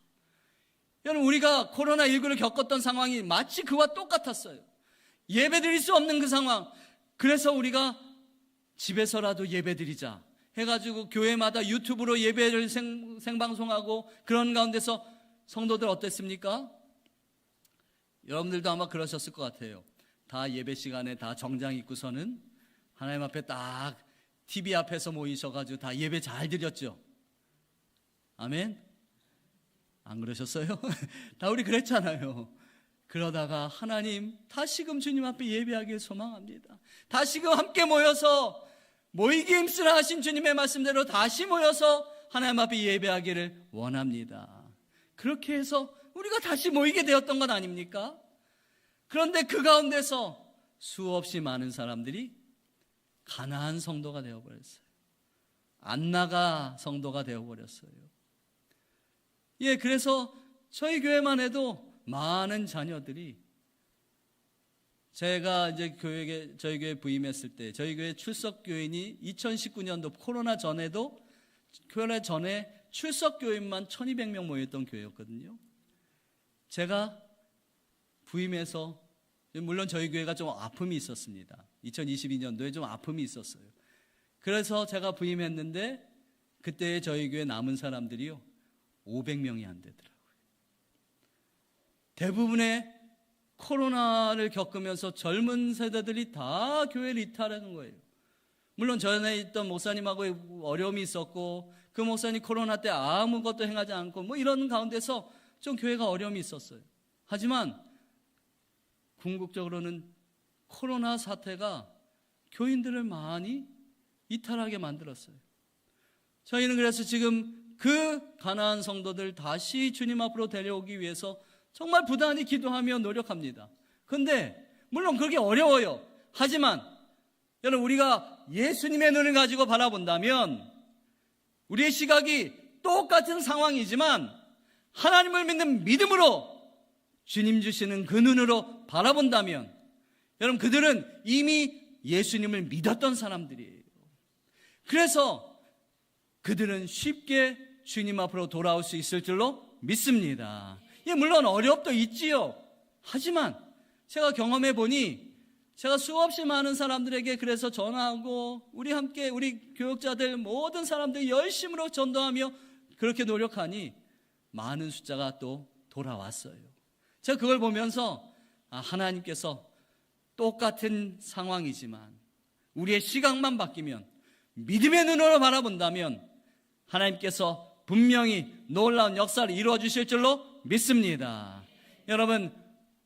여러분, 우리가 코로나19를 겪었던 상황이 마치 그와 똑같았어요. 예배드릴 수 없는 그 상황. 그래서 우리가 집에서라도 예배드리자 해가지고 교회마다 유튜브로 예배를 생방송하고, 그런 가운데서 성도들 어땠습니까? 여러분들도 아마 그러셨을 것 같아요. 다 예배 시간에 다 정장 입고서는 하나님 앞에 딱 TV 앞에서 모이셔가지고 다 예배 잘 드렸죠. 아멘? 안 그러셨어요? 다 우리 그랬잖아요. 그러다가 하나님, 다시금 주님 앞에 예배하길 소망합니다. 다시금 함께 모여서 모이기 힘쓰라 하신 주님의 말씀대로 다시 모여서 하나님 앞에 예배하기를 원합니다. 그렇게 해서 우리가 다시 모이게 되었던 것 아닙니까? 그런데 그 가운데서 수없이 많은 사람들이 가나안 성도가 되어버렸어요. 안나가 성도가 되어버렸어요. 예, 그래서 저희 교회만 해도 많은 자녀들이, 제가 이제 저희 교회 부임했을 때 저희 교회 출석 교인이 2019년도 코로나 전에 출석 교인만 1200명 모였던 교회였거든요. 제가 부임해서, 물론 저희 교회가 좀 아픔이 있었습니다. 2022년도에 좀 아픔이 있었어요. 그래서 제가 부임했는데 그때 저희 교회 남은 사람들이요 500명이 안 되더라고요. 대부분의 코로나를 겪으면서 젊은 세대들이 다 교회를 이탈하는 거예요. 물론 전에 있던 목사님하고 어려움이 있었고, 그 목사님 코로나 때 아무것도 행하지 않고 뭐 이런 가운데서 좀 교회가 어려움이 있었어요. 하지만 궁극적으로는 코로나 사태가 교인들을 많이 이탈하게 만들었어요. 저희는 그래서 지금 그 가나안 성도들 다시 주님 앞으로 데려오기 위해서 정말 부단히 기도하며 노력합니다. 그런데 물론 그게 어려워요. 하지만 여러분, 우리가 예수님의 눈을 가지고 바라본다면, 우리의 시각이 똑같은 상황이지만 하나님을 믿는 믿음으로 주님 주시는 그 눈으로 바라본다면, 여러분, 그들은 이미 예수님을 믿었던 사람들이에요. 그래서 그들은 쉽게 주님 앞으로 돌아올 수 있을 줄로 믿습니다. 예, 물론 어렵도 있지요. 하지만 제가 경험해 보니, 제가 수없이 많은 사람들에게 그래서 전화하고, 우리 교역자들 모든 사람들이 열심으로 전도하며 그렇게 노력하니 많은 숫자가 또 돌아왔어요. 제가 그걸 보면서 하나님께서 똑같은 상황이지만 우리의 시각만 바뀌면, 믿음의 눈으로 바라본다면 하나님께서 분명히 놀라운 역사를 이루어 주실 줄로 믿습니다. 여러분,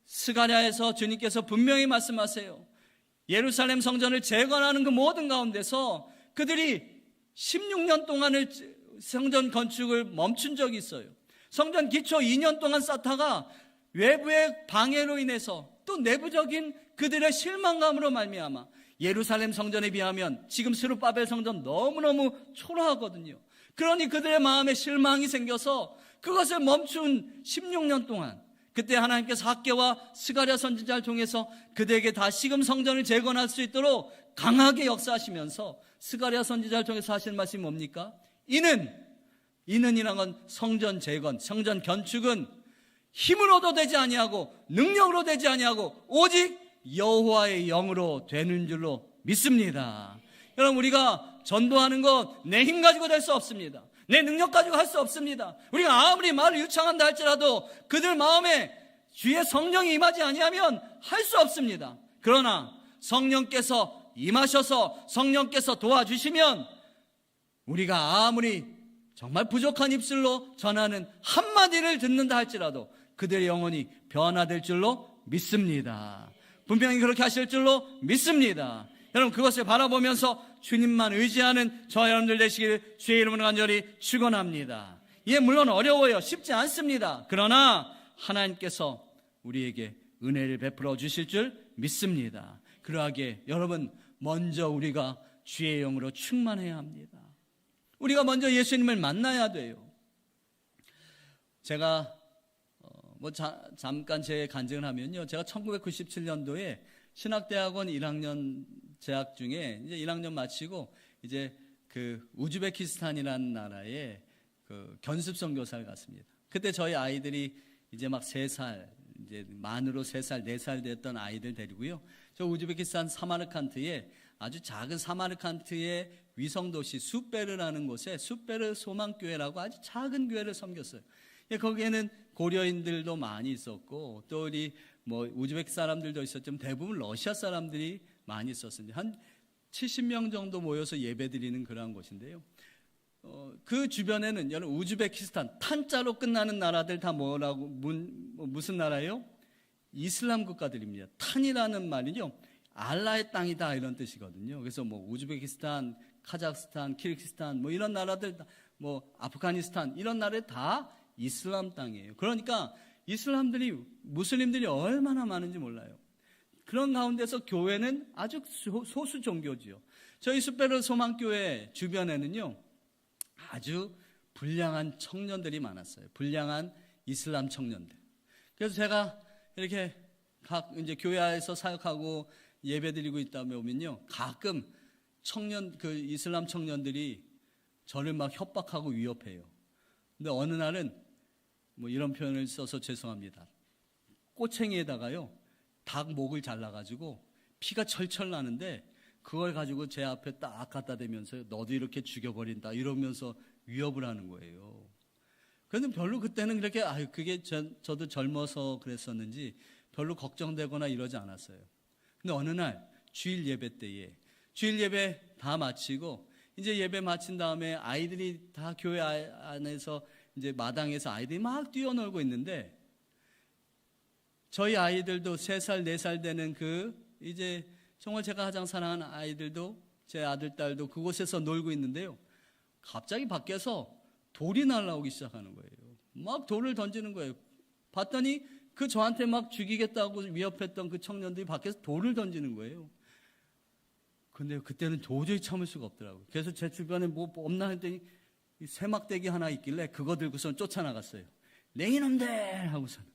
스가랴에서 주님께서 분명히 말씀하세요. 예루살렘 성전을 재건하는 그 모든 가운데서 그들이 16년 동안을 성전 건축을 멈춘 적이 있어요. 성전 기초 2년 동안 쌓다가 외부의 방해로 인해서 또 내부적인 그들의 실망감으로 말미암아 예루살렘 성전에 비하면 지금 스룹바벨 성전 너무너무 초라하거든요. 그러니 그들의 마음에 실망이 생겨서 그것을 멈춘 16년 동안, 그때 하나님께서 학개와 스가랴 선지자를 통해서 그들에게 다시금 성전을 재건할 수 있도록 강하게 역사하시면서 스가랴 선지자를 통해서 하시는 말씀이 뭡니까? 이는이란 건 성전 재건, 성전 건축은 힘으로도 되지 아니하고 능력으로 되지 아니하고 오직 여호와의 영으로 되는 줄로 믿습니다. 여러분, 우리가 전도하는 것 내 힘 가지고 될 수 없습니다. 내 능력 가지고 할 수 없습니다. 우리가 아무리 말을 유창한다 할지라도 그들 마음에 주의 성령이 임하지 아니하면 할 수 없습니다. 그러나 성령께서 임하셔서 성령께서 도와주시면 우리가 아무리 정말 부족한 입술로 전하는 한마디를 듣는다 할지라도 그들의 영혼이 변화될 줄로 믿습니다. 분명히 그렇게 하실 줄로 믿습니다. 여러분, 그것을 바라보면서 주님만 의지하는 저와 여러분들 되시기를 주의 이름으로 간절히 축원합니다. 이게 물론 어려워요. 쉽지 않습니다. 그러나 하나님께서 우리에게 은혜를 베풀어 주실 줄 믿습니다. 그러하기에 여러분, 먼저 우리가 주의 영으로 충만해야 합니다. 우리가 먼저 예수님을 만나야 돼요. 제가 잠깐 제 간증을 하면요, 제가 1997년도에 신학대학원 1학년 재학 중에 이제 1학년 마치고 이제 그 우즈베키스탄이라는 나라에 그 견습 선교사를 갔습니다. 그때 저희 아이들이 이제 막 3살, 이제 만으로 3살, 4살 됐던 아이들 데리고요, 저 우즈베키스탄 사마르칸트에 아주 작은 사마르칸트의 위성도시 수베르라는 곳에 수베르 소망교회라고 아주 작은 교회를 섬겼어요. 거기에는 고려인들도 많이 있었고 또 우리 우즈베크 사람들도 있었지만 대부분 러시아 사람들이 많이 있었습니다. 한 70명 정도 모여서 예배 드리는 그러한 곳인데요. 그 주변에는 여러분, 우즈베키스탄 탄자로 끝나는 나라들 다 뭐라고 무슨 나라예요? 이슬람 국가들입니다. 탄이라는 말은요, 알라의 땅이다 이런 뜻이거든요. 그래서 우즈베키스탄, 카자흐스탄, 키르기스탄 이런 나라들, 아프가니스탄 이런 나라들 다 이슬람 땅이에요. 그러니까 무슬림들이 얼마나 많은지 몰라요. 그런 가운데서 교회는 아주 소수 종교지요. 저희 수베르 소망교회 주변에는요, 아주 불량한 청년들이 많았어요. 불량한 이슬람 청년들. 그래서 제가 이렇게 이제 교회에서 사역하고 예배드리고 있다 보면요, 가끔 이슬람 청년들이 저를 막 협박하고 위협해요. 근데 어느 날은 이런 표현을 써서 죄송합니다. 꼬챙이에다가요, 닭 목을 잘라가지고 피가 철철 나는데 그걸 가지고 제 앞에 딱 갖다 대면서 너도 이렇게 죽여버린다 이러면서 위협을 하는 거예요. 그런데 별로 그때는 그렇게 그게 저도 젊어서 그랬었는지 별로 걱정되거나 이러지 않았어요. 근데 어느 날 주일 예배 때에 주일 예배 다 마치고 이제 예배 마친 다음에 아이들이 다 교회 안에서 이제 마당에서 아이들이 막 뛰어놀고 있는데 저희 아이들도 3살, 4살 되는 이제 정말 제가 가장 사랑하는 아이들도 제 아들, 딸도 그곳에서 놀고 있는데요. 갑자기 밖에서 돌이 날아오기 시작하는 거예요. 막 돌을 던지는 거예요. 봤더니 저한테 막 죽이겠다고 위협했던 그 청년들이 밖에서 돌을 던지는 거예요. 근데 그때는 도저히 참을 수가 없더라고요. 그래서 제 주변에 없나 했더니 새막대기 하나 있길래 그거 들고선 쫓아나갔어요. 내 이놈들 하고서는.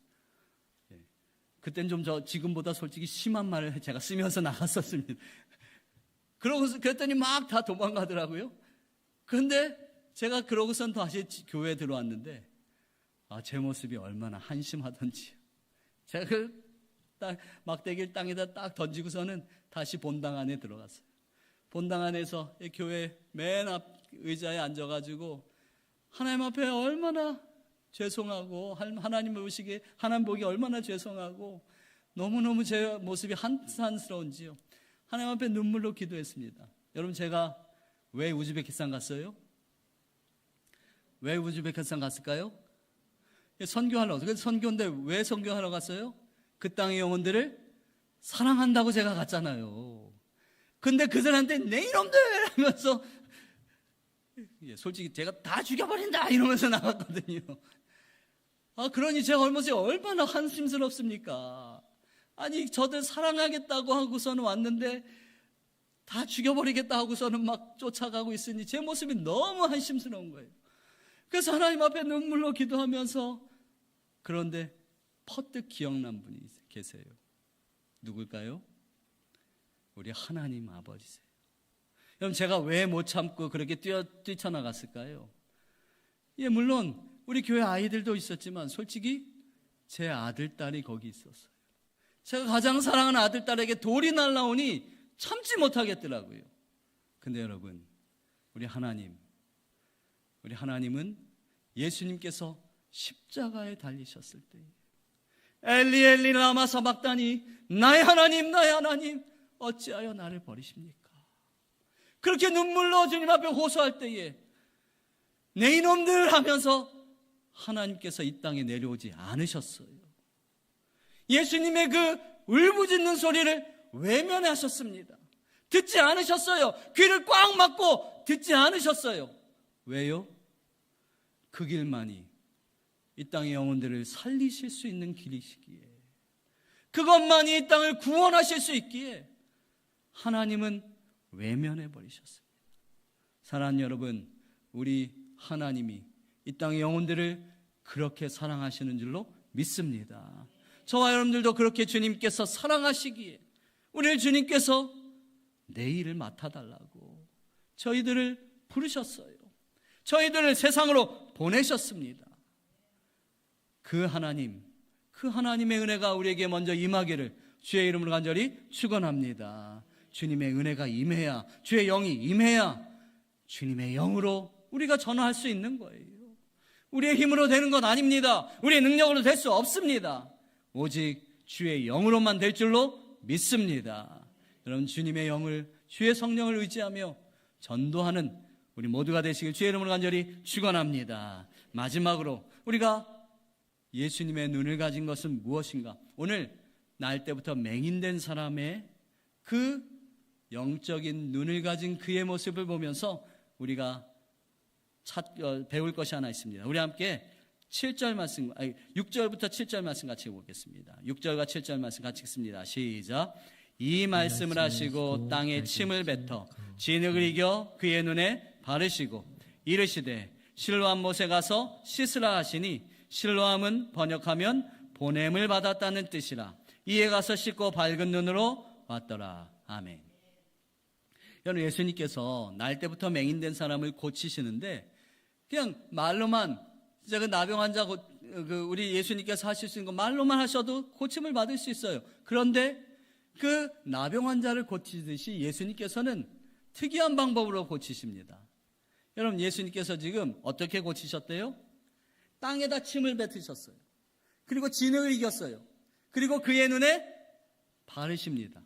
그때는 좀 지금보다 솔직히 심한 말을 제가 쓰면서 나갔었습니다. 그랬더니 막 다 도망가더라고요. 그런데 제가 그러고선 다시 교회에 들어왔는데 제 모습이 얼마나 한심하던지. 제가 막대기를 땅에다 딱 던지고서는 다시 본당 안에 들어갔어요. 본당 안에서 교회 맨 앞 의자에 앉아가지고 하나님 앞에 얼마나 죄송하고 하나님을 보시기에 하나님 보기 얼마나 죄송하고 너무너무 제 모습이 한탄스러운지요. 하나님 앞에 눈물로 기도했습니다. 여러분, 제가 왜 우즈베키스탄 갔어요? 왜 우즈베키스탄 갔을까요? 선교하러. 그래서 선교인데 왜 선교하러 갔어요? 그 땅의 영혼들을 사랑한다고 제가 갔잖아요. 근데 그들한테 내 이놈들 하면서 솔직히 제가 다 죽여버린다 이러면서 나갔거든요. 그러니 제가 얼마나 한심스럽습니까? 아니, 저들 사랑하겠다고 하고서는 왔는데 다 죽여버리겠다 하고서는 막 쫓아가고 있으니 제 모습이 너무 한심스러운 거예요. 그래서 하나님 앞에 눈물로 기도하면서, 그런데 퍼뜩 기억난 분이 계세요. 누굴까요? 우리 하나님 아버지세요. 여러분, 제가 왜 못 참고 그렇게 뛰쳐나갔을까요? 물론 우리 교회 아이들도 있었지만 솔직히 제 아들, 딸이 거기 있었어요. 제가 가장 사랑하는 아들, 딸에게 돌이 날라오니 참지 못하겠더라고요. 근데 여러분, 우리 하나님은 예수님께서 십자가에 달리셨을 때 엘리 엘리 라마 사박다니, 나의 하나님 나의 하나님 어찌하여 나를 버리십니까? 그렇게 눈물로 주님 앞에 호소할 때에 내 이놈들 하면서 하나님께서 이 땅에 내려오지 않으셨어요. 예수님의 그 울부짖는 소리를 외면하셨습니다. 듣지 않으셨어요. 귀를 꽉 막고 듣지 않으셨어요. 왜요? 그 길만이 이 땅의 영혼들을 살리실 수 있는 길이시기에, 그것만이 이 땅을 구원하실 수 있기에 하나님은 외면해 버리셨습니다. 사랑하는 여러분, 우리 하나님이 이 땅의 영혼들을 그렇게 사랑하시는 줄로 믿습니다. 저와 여러분들도 그렇게 주님께서 사랑하시기에 우리를 주님께서 내 일을 맡아달라고 저희들을 부르셨어요. 저희들을 세상으로 보내셨습니다. 그 하나님의 은혜가 우리에게 먼저 임하기를 주의 이름으로 간절히 축원합니다. 주님의 은혜가 임해야, 주의 영이 임해야 주님의 영으로 우리가 전화할 수 있는 거예요. 우리의 힘으로 되는 건 아닙니다. 우리의 능력으로 될 수 없습니다. 오직 주의 영으로만 될 줄로 믿습니다. 여러분, 주님의 영을, 주의 성령을 의지하며 전도하는 우리 모두가 되시길 주의 이름으로 간절히 축원합니다. 마지막으로 우리가 예수님의 눈을 가진 것은 무엇인가? 오늘 날 때부터 맹인된 사람의 그 영적인 눈을 가진 그의 모습을 보면서 우리가 배울 것이 하나 있습니다. 우리 함께 6절부터 7절 말씀 같이 보겠습니다. 6절과 7절 말씀 같이 읽습니다. 시작. 이 말씀을 하시고 땅에 침을 뱉어 진흙을 이겨 그의 눈에 바르시고 이르시되 실로암 못에 가서 씻으라 하시니, 실로암은 번역하면 보냄을 받았다는 뜻이라. 이에 가서 씻고 밝은 눈으로 왔더라. 아멘. 여러분, 예수님께서 날 때부터 맹인된 사람을 고치시는데 그냥 말로만, 진짜 그 나병 환자 우리 예수님께서 하실 수 있는 거 말로만 하셔도 고침을 받을 수 있어요. 그런데 그 나병 환자를 고치듯이 예수님께서는 특이한 방법으로 고치십니다. 여러분, 예수님께서 지금 어떻게 고치셨대요? 땅에다 침을 뱉으셨어요. 그리고 진흙을 이겼어요. 그리고 그의 눈에 바르십니다.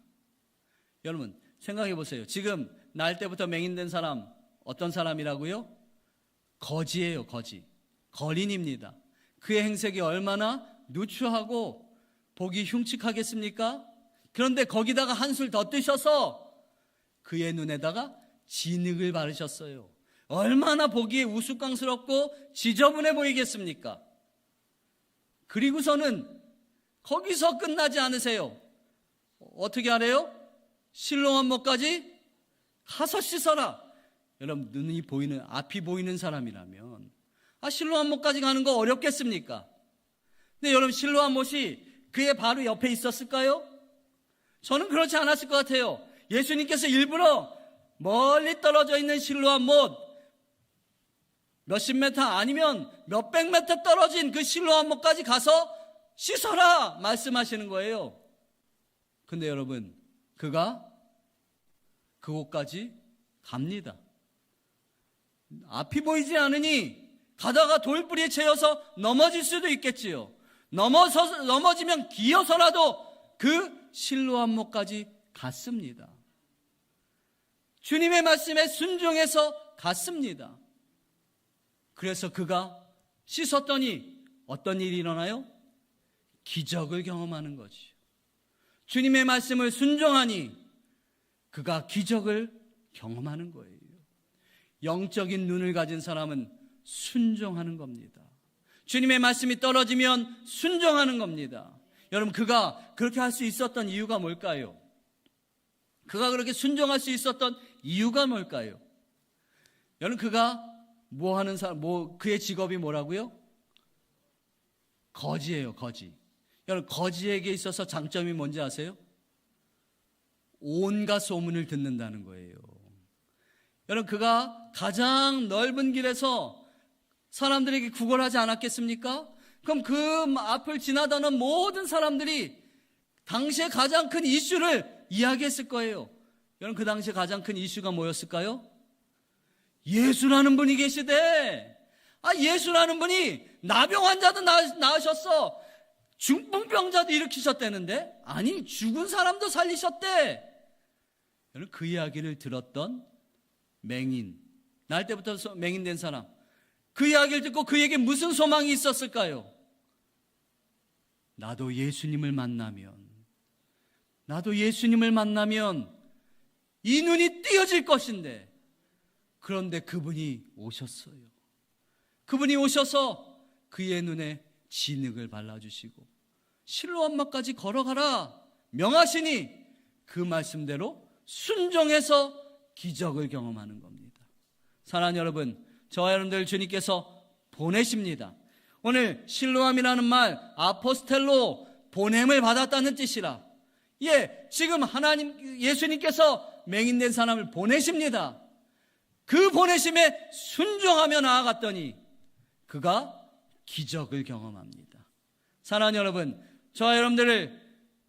여러분, 생각해 보세요. 지금 날 때부터 맹인된 사람 어떤 사람이라고요? 거지예요. 거지. 거린입니다. 그의 행색이 얼마나 누추하고 보기 흉측하겠습니까? 그런데 거기다가 한술 더 뜨셔서 그의 눈에다가 진흙을 바르셨어요. 얼마나 보기에 우스꽝스럽고 지저분해 보이겠습니까? 그리고서는 거기서 끝나지 않으세요. 어떻게 하래요? 실로암 못까지 가서 씻어라. 여러분, 눈이 보이는, 앞이 보이는 사람이라면 실로암 못까지 가는 거 어렵겠습니까? 근데 여러분, 실로암 못이 그의 바로 옆에 있었을까요? 저는 그렇지 않았을 것 같아요. 예수님께서 일부러 멀리 떨어져 있는 실로암 못, 몇십 미터 아니면 몇백 미터 떨어진 그 실로암 못까지 가서 씻어라 말씀하시는 거예요. 근데 여러분, 그가 그곳까지 갑니다. 앞이 보이지 않으니 가다가 돌뿌리에 채여서 넘어질 수도 있겠지요. 넘어지면 기어서라도 그 실로암목까지 갔습니다. 주님의 말씀에 순종해서 갔습니다. 그래서 그가 씻었더니 어떤 일이 일어나요? 기적을 경험하는 거지요. 주님의 말씀을 순종하니 그가 기적을 경험하는 거예요. 영적인 눈을 가진 사람은 순종하는 겁니다. 주님의 말씀이 떨어지면 순종하는 겁니다. 여러분, 그가 그렇게 할 수 있었던 이유가 뭘까요? 그가 그렇게 순종할 수 있었던 이유가 뭘까요? 여러분, 그가 뭐 하는 사람, 그의 직업이 뭐라고요? 거지예요, 거지. 여러분, 거지에게 있어서 장점이 뭔지 아세요? 온갖 소문을 듣는다는 거예요. 여러분, 그가 가장 넓은 길에서 사람들에게 구걸하지 않았겠습니까? 그럼 그 앞을 지나다는 모든 사람들이 당시에 가장 큰 이슈를 이야기했을 거예요. 여러분, 그 당시에 가장 큰 이슈가 뭐였을까요? 예수라는 분이 계시대. 예수라는 분이 나병 환자도 나으셨어. 중풍병자도 일으키셨다는데? 아니, 죽은 사람도 살리셨대. 여러분, 그 이야기를 들었던 맹인, 날 때부터 맹인된 사람, 그 이야기를 듣고 그에게 무슨 소망이 있었을까요? 나도 예수님을 만나면 이 눈이 띄어질 것인데, 그런데 그분이 오셨어요. 그분이 오셔서 그의 눈에 진흙을 발라주시고 실로암막까지 걸어가라 명하시니 그 말씀대로 순종해서 기적을 경험하는 겁니다. 사랑하는 여러분, 저와 여러분들 주님께서 보내십니다. 오늘 실로암이라는 말, 아포스텔로, 보냄을 받았다는 뜻이라. 지금 예수님께서 맹인된 사람을 보내십니다. 그 보내심에 순종하며 나아갔더니 그가 기적을 경험합니다. 사랑하는 여러분, 저와 여러분들을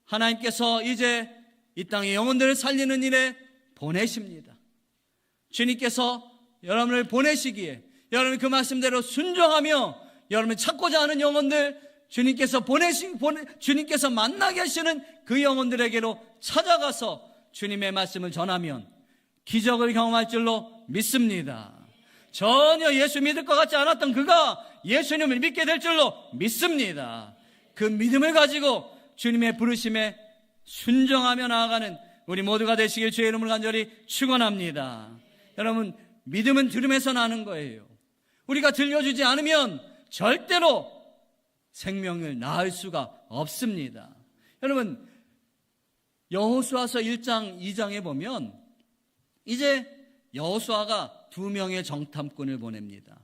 하나님께서 이제 이 땅의 영혼들을 살리는 일에 보내십니다. 주님께서 여러분을 보내시기에 여러분 그 말씀대로 순종하며 여러분이 찾고자 하는 영혼들, 주님께서 만나게 하시는 그 영혼들에게로 찾아가서 주님의 말씀을 전하면 기적을 경험할 줄로 믿습니다. 전혀 예수 믿을 것 같지 않았던 그가 예수님을 믿게 될 줄로 믿습니다. 그 믿음을 가지고 주님의 부르심에 순종하며 나아가는 우리 모두가 되시길 주의 이름으로 간절히 축원합니다. 여러분, 믿음은 들음에서 나는 거예요. 우리가 들려주지 않으면 절대로 생명을 낳을 수가 없습니다. 여러분, 여호수아서 1장 2장에 보면 이제 여호수아가 2명의 정탐꾼을 보냅니다.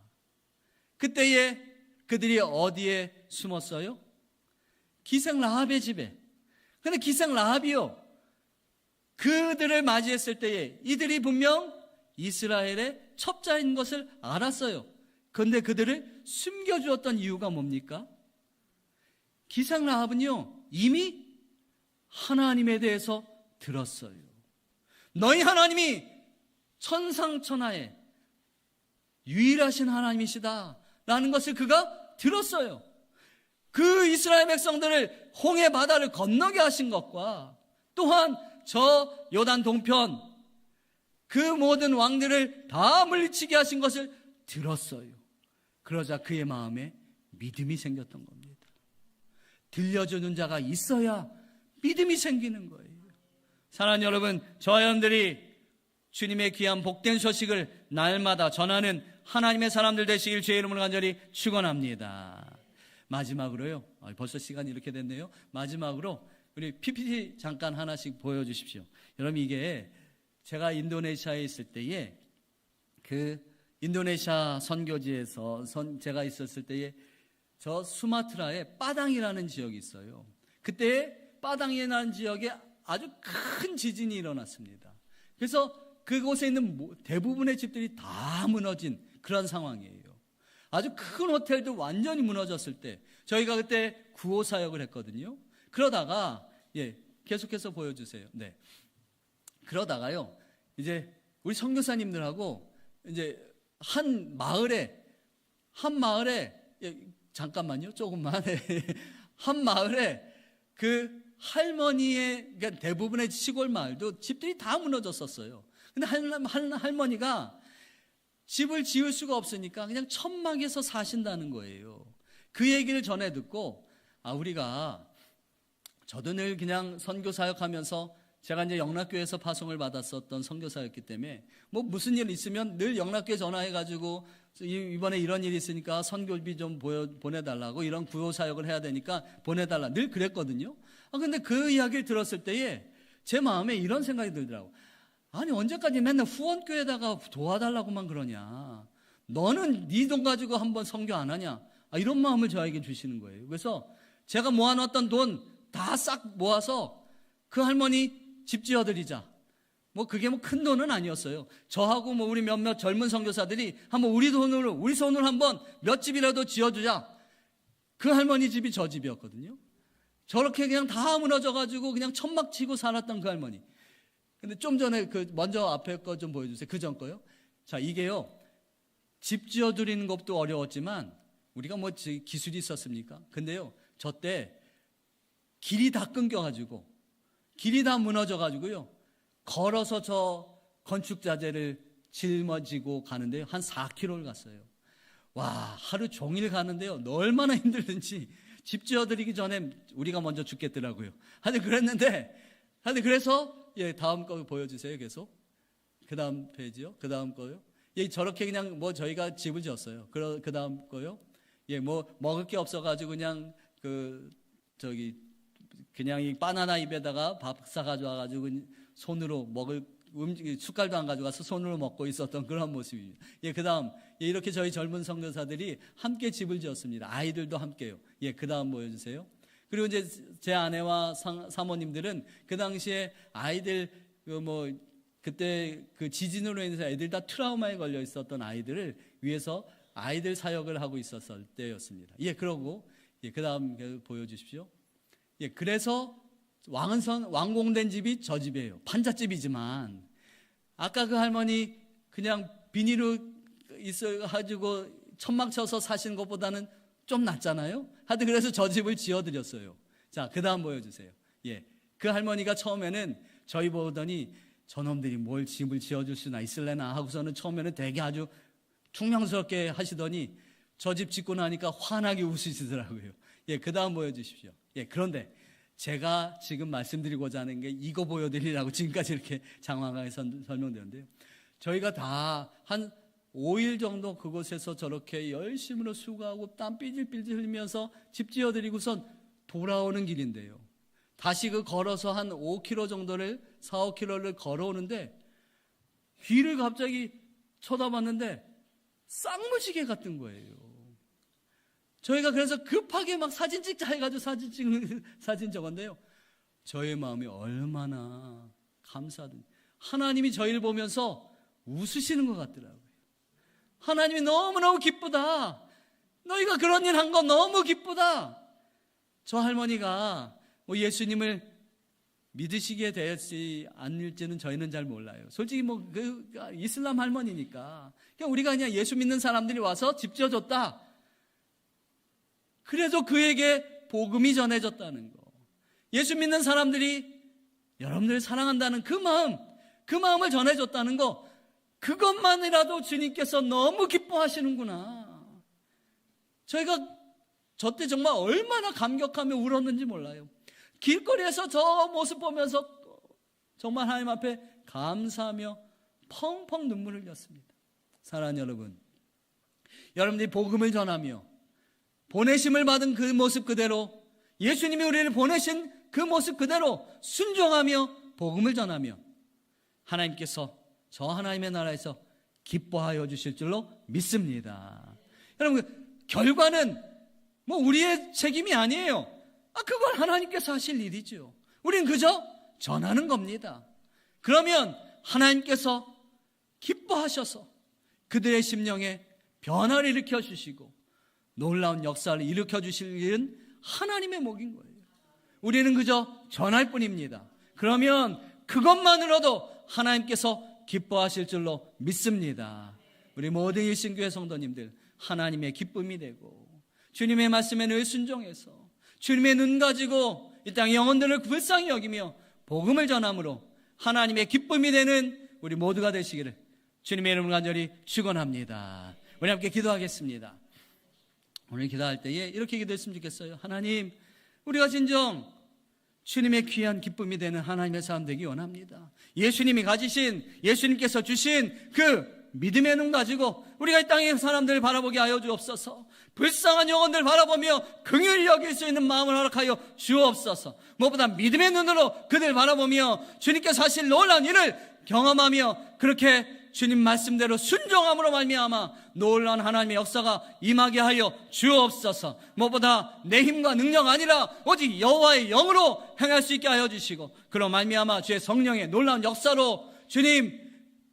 그때에 그들이 어디에 숨었어요? 기생 라합의 집에. 근데 기생 라합이요, 그들을 맞이했을 때에 이들이 분명 이스라엘의 첩자인 것을 알았어요. 그런데 그들을 숨겨주었던 이유가 뭡니까? 기생 라합은요, 이미 하나님에 대해서 들었어요. 너희 하나님이 천상천하에 유일하신 하나님이시다 라는 것을 그가 들었어요. 그 이스라엘 백성들을 홍해 바다를 건너게 하신 것과 또한 저 요단 동편 그 모든 왕들을 다 물리치게 하신 것을 들었어요. 그러자 그의 마음에 믿음이 생겼던 겁니다. 들려주는 자가 있어야 믿음이 생기는 거예요. 사랑하는 여러분, 저와 여러분들이 주님의 귀한 복된 소식을 날마다 전하는 하나님의 사람들 되시길 주의 이름으로 간절히 축원합니다. 마지막으로요, 벌써 시간이 이렇게 됐네요. 마지막으로 우리 PPT 잠깐 하나씩 보여주십시오. 여러분, 이게 제가 인도네시아에 있을 때에 그 인도네시아 선교지에서 제가 있었을 때에 저 수마트라에 빠당이라는 지역이 있어요. 그때 빠당이라는 지역에 아주 큰 지진이 일어났습니다. 그래서 그곳에 있는 대부분의 집들이 다 무너진 그런 상황이에요. 아주 큰 호텔도 완전히 무너졌을 때 저희가 그때 구호 사역을 했거든요. 그러다가 계속해서 보여주세요. 네. 그러다가요, 이제 우리 선교사님들하고 이제 한 마을에 한 마을에, 잠깐만요, 조금만. 한 마을에 그 할머니의, 그러니까 대부분의 시골 마을도 집들이 다 무너졌었어요. 근데 할머니가 집을 지을 수가 없으니까 그냥 천막에서 사신다는 거예요. 그 얘기를 전해 듣고, 우리가, 저도 늘 그냥 선교사역하면서 제가 이제 영락교회에서 파송을 받았었던 선교사였기 때문에 뭐 무슨 일 있으면 늘 영락교회 전화해가지고 이번에 이런 일이 있으니까 선교비 좀 보내달라고, 이런 구호사역을 해야 되니까 보내달라, 늘 그랬거든요. 근데 그 이야기를 들었을 때에 제 마음에 이런 생각이 들더라고요. 아니, 언제까지 맨날 후원교회에다가 도와달라고만 그러냐, 너는 네 돈 가지고 한번 선교 안 하냐, 이런 마음을 저에게 주시는 거예요. 그래서 제가 모아놨던 돈 다 싹 모아서 그 할머니 집 지어드리자. 뭐 그게 뭐 큰 돈은 아니었어요. 저하고 뭐 우리 몇몇 젊은 선교사들이 한번 우리 손으로 한번 몇 집이라도 지어주자. 그 할머니 집이 저 집이었거든요. 저렇게 그냥 다 무너져가지고 그냥 천막 치고 살았던 그 할머니. 근데 좀 전에 먼저 앞에 거 좀 보여주세요. 그 전 거요. 자, 이게요, 집 지어드리는 것도 어려웠지만 우리가 뭐 기술이 있었습니까? 근데요, 저 때 길이 다 끊겨가지고, 길이 다 무너져가지고요, 걸어서 저 건축자재를 짊어지고 가는데요, 한 4km를 갔어요. 와, 하루 종일 가는데요, 얼마나 힘들든지 집 지어드리기 전에 우리가 먼저 죽겠더라고요. 그래서 다음 거 보여주세요. 계속 그 다음 페이지요. 그 다음 거요. 저렇게 그냥 뭐 저희가 집을 지었어요. 그 다음 거요. 뭐 먹을 게 없어가지고 그냥 그냥 이 바나나 잎에다가 밥 싸가지고 와가지고 손으로 먹을 숟갈도 안 가져가서 손으로 먹고 있었던 그런 모습입니다. 그 다음, 이렇게 저희 젊은 선교사들이 함께 집을 지었습니다. 아이들도 함께요. 그 다음 보여주세요. 그리고 이제 제 아내와 사모님들은 그 당시에 아이들, 그때 그 지진으로 인해서 애들 다 트라우마에 걸려 있었던 아이들을 위해서 아이들 사역을 하고 있었을 때였습니다. 그러고, 그 다음 보여주십시오. 그래서 완공된 집이 저 집이에요. 판잣집이지만, 아까 그 할머니 그냥 비닐로 있어가지고 천막 쳐서 사신 것보다는 좀 낫잖아요. 하여튼 그래서 저 집을 지어드렸어요. 자, 그 다음 보여주세요. 그 할머니가 처음에는 저희 보더니 저놈들이 뭘 집을 지어줄 수나 있을래나 하고서는 처음에는 되게 아주 퉁명스럽게 하시더니 저 집 짓고 나니까 환하게 웃으시더라고요. 그 다음 보여주십시오. 그런데 제가 지금 말씀드리고자 하는 게 이거 보여드리라고 지금까지 이렇게 장황하게 설명되는데요. 저희가 다 한 5일 정도 그곳에서 저렇게 열심으로 수고하고 땀 삐질삐질 흘리면서 집 지어드리고선 돌아오는 길인데요. 다시 걸어서 한 5km 정도를, 4-5km를 걸어오는데 뒤를 갑자기 쳐다봤는데 쌍무지개 같은 거예요. 저희가 그래서 급하게 막 사진 찍자 해가지고 사진 적었는데요. 저의 마음이 얼마나 감사하든지. 하나님이 저희를 보면서 웃으시는 것 같더라고요. 하나님이 너무너무 기쁘다. 너희가 그런 일 한 거 너무 기쁘다. 저 할머니가 예수님을 믿으시게 될지 아닐지는 저희는 잘 몰라요. 솔직히 이슬람 할머니니까 우리가 그냥 예수 믿는 사람들이 와서 집 지어줬다. 그래도 그에게 복음이 전해졌다는 거, 예수 믿는 사람들이 여러분들을 사랑한다는 그 마음을 전해줬다는 거, 그것만이라도 주님께서 너무 기뻐하시는구나. 저희가 저 때 정말 얼마나 감격하며 울었는지 몰라요. 길거리에서 저 모습 보면서 정말 하나님 앞에 감사하며 펑펑 눈물을 흘렸습니다. 사랑하는 여러분, 여러분들이 복음을 전하며 보내심을 받은 그 모습 그대로, 예수님이 우리를 보내신 그 모습 그대로 순종하며 복음을 전하며 하나님께서 저 하나님의 나라에서 기뻐하여 주실 줄로 믿습니다. 여러분, 결과는 우리의 책임이 아니에요. 그건 하나님께서 하실 일이죠. 우린 그저 전하는 겁니다. 그러면 하나님께서 기뻐하셔서 그들의 심령에 변화를 일으켜 주시고 놀라운 역사를 일으켜 주실 일은 하나님의 목인 거예요. 우리는 그저 전할 뿐입니다. 그러면 그것만으로도 하나님께서 기뻐하실 줄로 믿습니다. 우리 모든 일신교회 성도님들, 하나님의 기쁨이 되고 주님의 말씀에 늘 순종해서 주님의 눈 가지고 이 땅의 영혼들을 불쌍히 여기며 복음을 전함으로 하나님의 기쁨이 되는 우리 모두가 되시기를 주님의 이름으로 간절히 축원합니다. 우리 함께 기도하겠습니다. 오늘 기도할 때에 이렇게 기도했으면 좋겠어요. 하나님, 우리가 진정 주님의 귀한 기쁨이 되는 하나님의 사람 되기 원합니다. 예수님이 가지신, 예수님께서 주신 그 믿음의 눈 가지고 우리가 이 땅의 사람들을 바라보게 하여 주옵소서. 불쌍한 영혼들 바라보며 긍휼히 여길 수 있는 마음을 허락하여 주옵소서. 무엇보다 믿음의 눈으로 그들 바라보며 주님께서 하실 놀라운 일을 경험하며 그렇게 주님 말씀대로 순종함으로 말미암아 놀라운 하나님의 역사가 임하게 하여 주옵소서. 무엇보다 내 힘과 능력 아니라 오직 여호와의 영으로 행할 수 있게 하여 주시고 그로 말미암아 주의 성령의 놀라운 역사로 주님,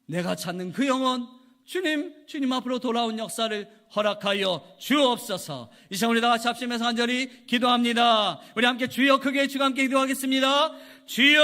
내가 찾는 그 영혼 주님 앞으로 돌아온 역사를 허락하여 주옵소서. 이 시간 우리 다 같이 합심해서 간절히 기도합니다. 우리 함께 주여 크게 주가 함께 기도하겠습니다. 주여.